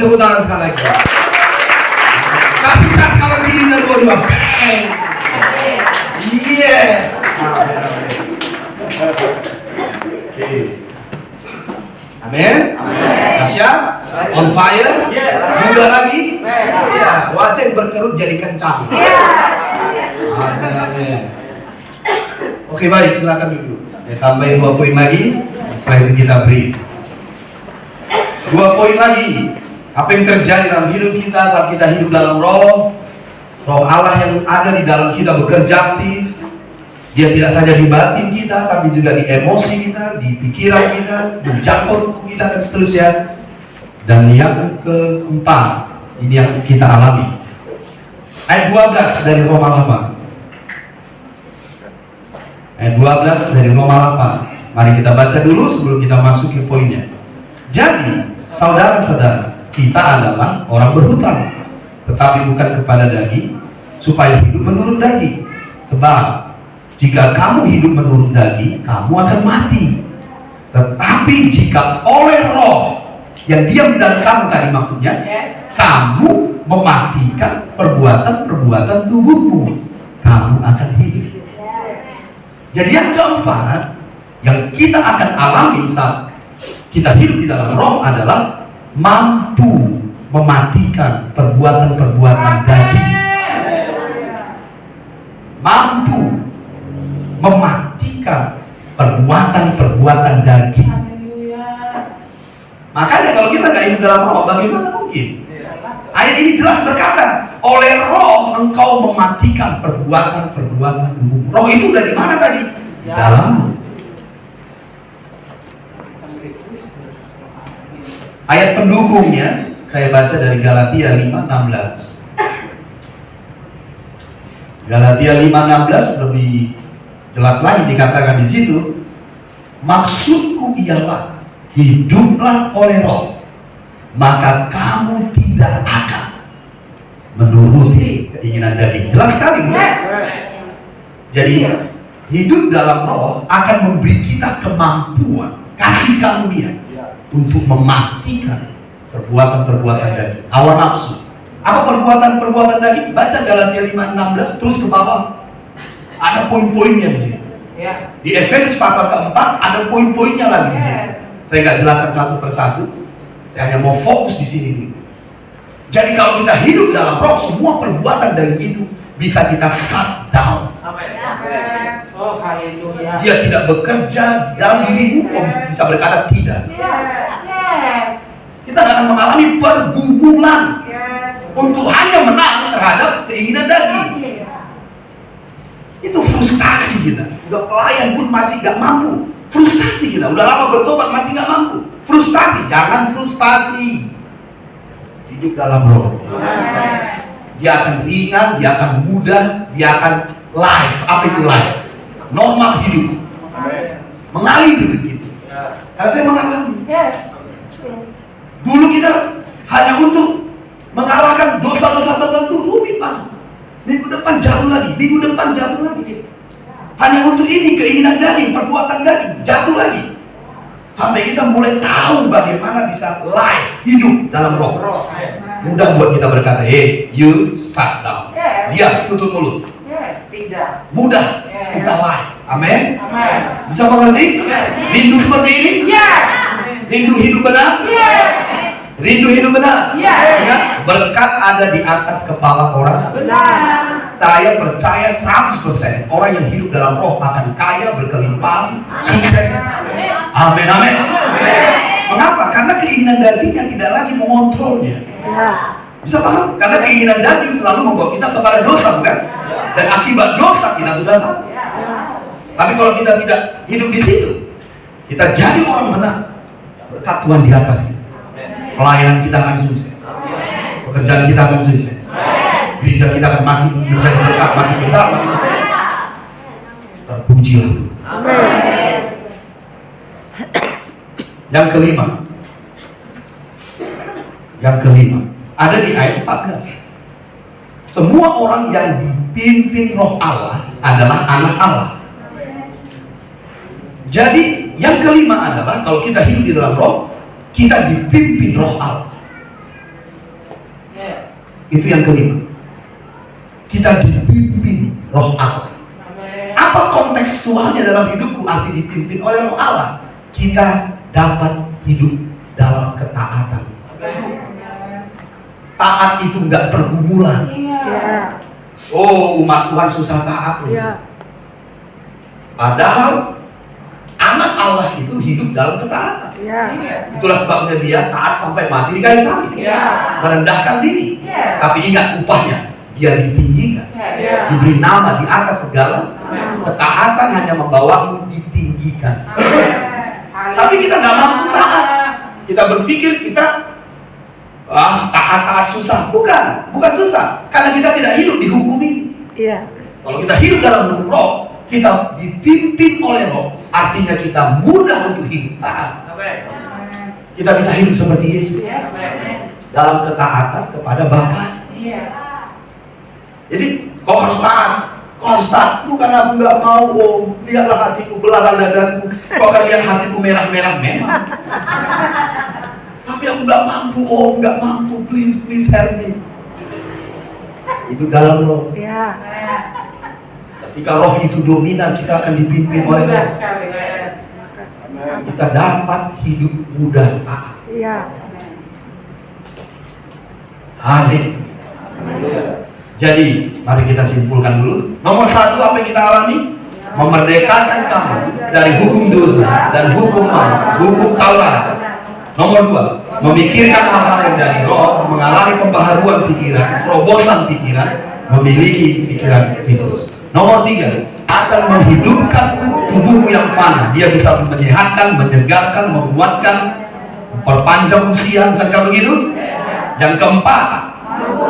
tepuk tangan sekali lagi. Kasih saya sekali lagi dengan dua-dua. Bang. Yes. Oke. Amin. Dahsyat. On fire. Juga lagi. Ya, wajah berkerut jadi kencang. Amin. Oke, baik, silakan dulu. Ya, tambahin 2 poin lagi. Setelah itu kita beri 2 poin lagi. Apa yang terjadi dalam hidup kita saat kita hidup dalam roh Allah yang ada di dalam kita bekerja aktif. Dia tidak saja di batin kita, tapi juga di emosi kita, di pikiran kita, menjangkau kita dan seterusnya. Dan yang keempat, ini yang kita alami. Ayat 12 dari Roma 8. Ayat 12 dari Roma 8. Mari kita baca dulu sebelum kita masuk ke poinnya. Jadi, saudara-saudara, kita adalah orang berhutang, tetapi bukan kepada daging, supaya hidup menurut daging. Sebab jika kamu hidup menurut daging, kamu akan mati. Tetapi jika oleh roh yang diam di dalam kamu tadi maksudnya, kamu mematikan perbuatan-perbuatan tubuhmu, kamu akan hidup. Jadi yang keempat yang kita akan alami saat kita hidup di dalam roh adalah mampu mematikan perbuatan-perbuatan daging. Mampu mematikan perbuatan-perbuatan daging. Makanya kalau kita nggak hidup dalam roh, bagaimana mungkin? Ayat ini jelas berkata, oleh roh engkau mematikan perbuatan-perbuatan tubuh. Roh itu dari mana tadi? Dalam. Ayat pendukungnya saya baca dari Galatia 5:16. Galatia 5:16 lebih jelas lagi dikatakan di situ, maksudku ialah hiduplah oleh roh, maka kamu tidak akan menuruti keinginan daging. Jelas sekali, bukan? Jadi hidup dalam roh akan memberi kita kemampuan, kasih karunia untuk mematikan perbuatan-perbuatan daging, hawa nafsu. Apa perbuatan-perbuatan daging? Baca Galatia 5:16 terus ke bawah. Ada poin-poinnya di sini. Di Efesus pasal keempat ada poin-poinnya lagi di sini. Saya nggak jelaskan satu persatu. Saya hanya mau fokus di sini dulu. Jadi kalau kita hidup dalam roh, semua perbuatan daging itu bisa kita shut down. Oh, haleluya. Dia tidak bekerja di dalam dirimu, kok bisa berkata tidak. Kita akan mengalami pergumulan untuk hanya menang terhadap keinginan daging. Itu frustasi kita. Udah pelayan pun masih gak mampu. Frustasi kita. Udah lama bertobat masih gak mampu. Frustasi. Jangan frustasi. Hidup dalam roh. Dia akan ringan, dia akan mudah, dia akan life. Apa itu life? Normal hidup. Mengalir begitu. Karena saya mengalami. Dulu kita hanya untuk mengalahkan dosa-dosa tertentu rumit banget. Minggu depan jatuh lagi, minggu depan jatuh lagi. Hanya untuk ini keinginan daging, perbuatan daging, jatuh lagi. Sampai kita mulai tahu bagaimana bisa live, hidup dalam roh. Mudah buat kita berkata, hey, you shut down. Diam, tutup mulut. Tidak. Mudah kita live. Amin. Bisa mengerti? Rindu seperti ini? Rindu hidup benar? Rindu hidup benar? Ingat, berkat ada di atas kepala orang. Saya percaya 100% orang yang hidup dalam roh akan kaya, berkelimpahan, sukses. Amin, amin. Mengapa? Karena keinginan dagingnya tidak lagi mengontrolnya. Bisa paham? Karena keinginan daging selalu membawa kita kepada dosa, bukan? Dan akibat dosa kita sudah tahu. Tapi kalau kita tidak hidup di situ, kita jadi orang benar. Berkat Tuhan di atas kita. Pelayanan kita akan sukses. Pekerjaan kita akan sukses. Gereja kita akan makin menjadi berkat, makin besar, makin besar. Terpujilah Tuhan. Yang kelima ada di ayat 14. Semua orang yang dipimpin roh Allah adalah anak Allah. Jadi yang kelima adalah kalau kita hidup di dalam roh, kita dipimpin roh Allah. Itu yang kelima. Kita dipimpin Roh Allah. Apa kontekstualnya dalam hidupku arti dipimpin oleh Roh Allah? Kita dapat hidup dalam ketaatan. Taat itu nggak pergumulan. Oh, umat Tuhan susah taat loh. Padahal anak Allah itu hidup dalam ketaatan. Itulah sebabnya dia taat sampai mati di kayu salib. Merendahkan diri. Tapi ingat upahnya, dia ditinggikan. Diberi nama di atas segala. Ketaatan hanya membawamu ditinggikan. Tapi kita nggak mampu taat. Kita berpikir kita taat susah. Bukan susah. Karena kita tidak hidup di hukum ini. Kalau kita hidup dalam hukum Roh, kita dipimpin oleh Roh. Artinya kita mudah untuk hidup taat. Kita bisa hidup seperti Yesus dalam ketaatan kepada Bapa. Jadi kau harus taat. Bukan aku nggak mau. Oh, lihatlah hatiku, belahlah dadaku. Kau akan lihat hatiku merah-merah memang. Tapi aku nggak mampu. Oh, nggak mampu. Please help me. Itu dalam Roh. Ketika Roh itu dominan, kita akan dipimpin oleh Roh. Kita dapat hidup mudah taat. Haleluya. Jadi, mari kita simpulkan dulu. Nomor 1, apa yang kita alami? Memerdekakan kamu dari hukum dosa dan hukum maut, hukum Taurat. Nomor 2, memikirkan hal-hal yang dari Roh, mengalami pembaharuan pikiran, terobosan pikiran, memiliki pikiran Kristus. Nomor 3, akan menghidupkan tubuhmu yang fana. Dia bisa menyehatkan, menyegarkan, menguatkan, memperpanjang usia, bukankah begitu? Yang keempat,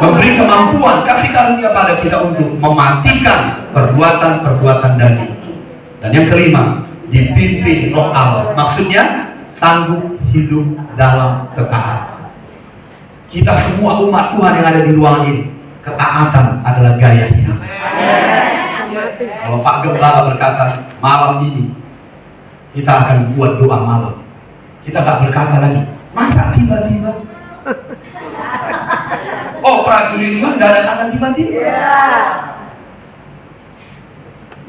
memberi kemampuan, kasih karunia pada kita untuk mematikan perbuatan-perbuatan daging. Dan yang kelima, dipimpin Roh Allah. Maksudnya, sanggup hidup dalam ketaatan. Kita semua umat Tuhan yang ada di ruangan ini, ketaatan adalah gaya hidup. Kalau Pak Gembala berkata, malam ini kita akan buat doa malam. Kita gak berkata lagi, masa tiba-tiba? Oh, prajurit Tuhan gak ada kata tiba-tiba.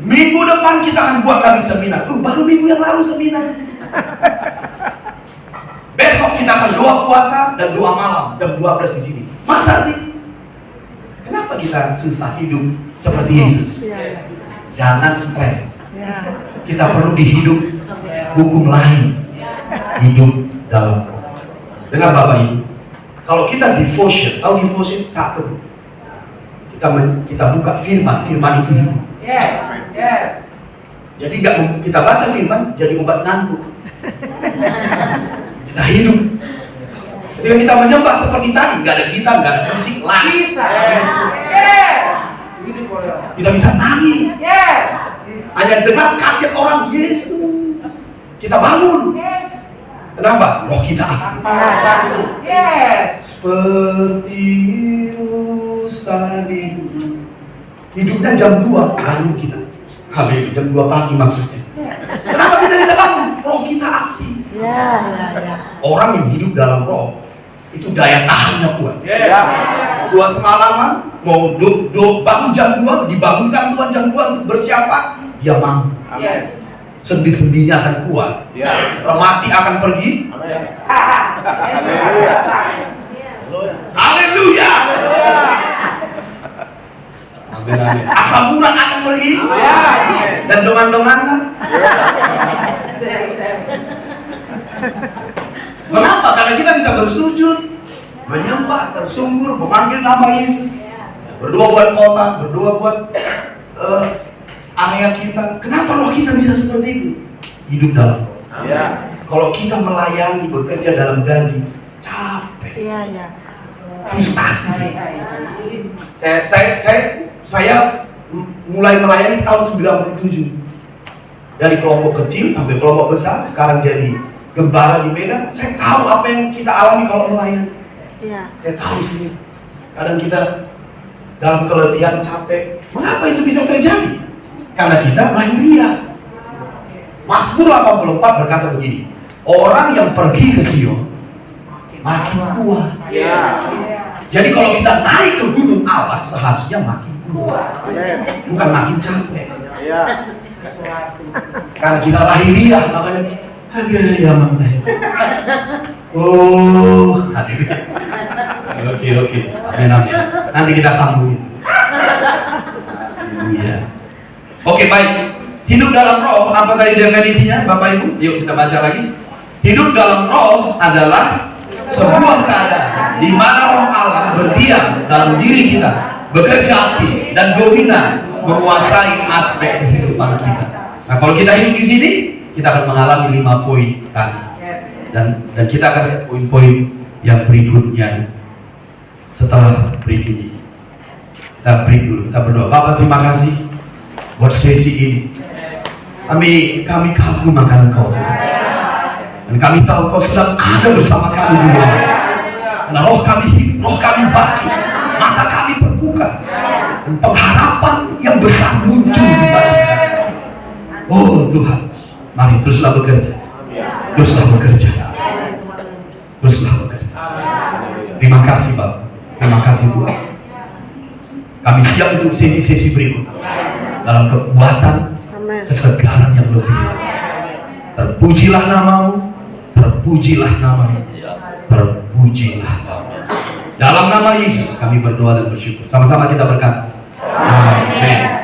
Minggu depan kita akan buat lagi seminar. Baru minggu yang lalu seminar. Besok kita akan doa puasa dan doa malam jam 12 di sini. Masa sih? Kenapa kita susah hidup seperti Yesus? Jangan stres. Kita perlu dihidup hukum lain. Hidup dalam. Dengar Bapak Ibu, kalau kita devotion, tahu devotion? Satu, kita buka firman itu hidup. Jadi kita baca firman jadi obat ngantuk. Kita hidup. Ketika kita menyembah seperti tadi, nggak ada gitar, nggak ada musik, lari. Kita bisa nangis. Hanya dengar kaset orang Yesus. Kita bangun. Kenapa? Roh kita aktif. Seperti rusa hidupnya jam 2 bangun kita. Jam 2 pagi maksudnya. Kenapa kita bisa bangun? Roh kita aktif. Orang yang hidup dalam Roh itu daya tahannya kuat. Dua semalaman mau bangun jam 2, dibangunkan Tuhan jam 2 untuk bersiapa? Dia mampu. Sendi-sendinya akan kuat. Remati akan pergi. Haleluya. Asam urat akan pergi. Dan dongan-dongan. Mengapa? Karena kita bisa bersujud, menyembah, tersungkur, memanggil nama Yesus, berdoa buat kota, berdoa buat area kita. Kenapa roh kita bisa seperti itu? Hidup dalam roh. Kalau kita melayani, bekerja dalam daging, capek, frustasi. Saya mulai melayani tahun 97. Dari kelompok kecil sampai kelompok besar, sekarang jadi gembala di Medan. Saya tahu apa yang kita alami kalau melayani. Saya tahu sih. Kadang kita dalam keletihan, capek. Mengapa itu bisa terjadi? Karena kita lahiriah. Mazmur 84 berkata begini, orang yang pergi ke Sion makin kuat. Jadi kalau kita naik ke gunung Allah seharusnya makin kuat, bukan makin capek. Karena kita lahiriah, makanya agak ya mana. Oh, hadirin. Oke. Amin. Nanti kita sambungin. Iya. Oke, baik. Hidup dalam roh, apa tadi definisinya, Bapak Ibu? Yuk kita baca lagi. Hidup dalam roh adalah sebuah keadaan di mana roh Allah berdiam dalam diri kita, bekerja aktif dan dominan menguasai aspek kehidupan kita. Nah, kalau kita hidup di sini, kita akan mengalami 5 poin tadi. Dan kita akan poin-poin yang berikutnya setelah break ini. Kita break dulu, kita berdoa. Bapak, terima kasih buat sesi ini. Kami kagum akan Engkau, dan kami tahu Kau sudah ada bersama kami di luar. Karena roh kami hidup, roh kami bangkit, mata kami terbuka, dan pengharapan yang besar muncul di batin kami. Oh Tuhan, mari teruslah bekerja, teruslah bekerja, teruslah bekerja. Terima kasih Bapak, terima kasih Tuhan. Kami siap untuk sesi-sesi berikut dalam kekuatan, kesegaran yang lebih. Terpujilah namamu, terpujilah namamu, terpujilah namamu. Dalam nama Yesus kami berdoa dan bersyukur. Sama-sama kita berkata, amin.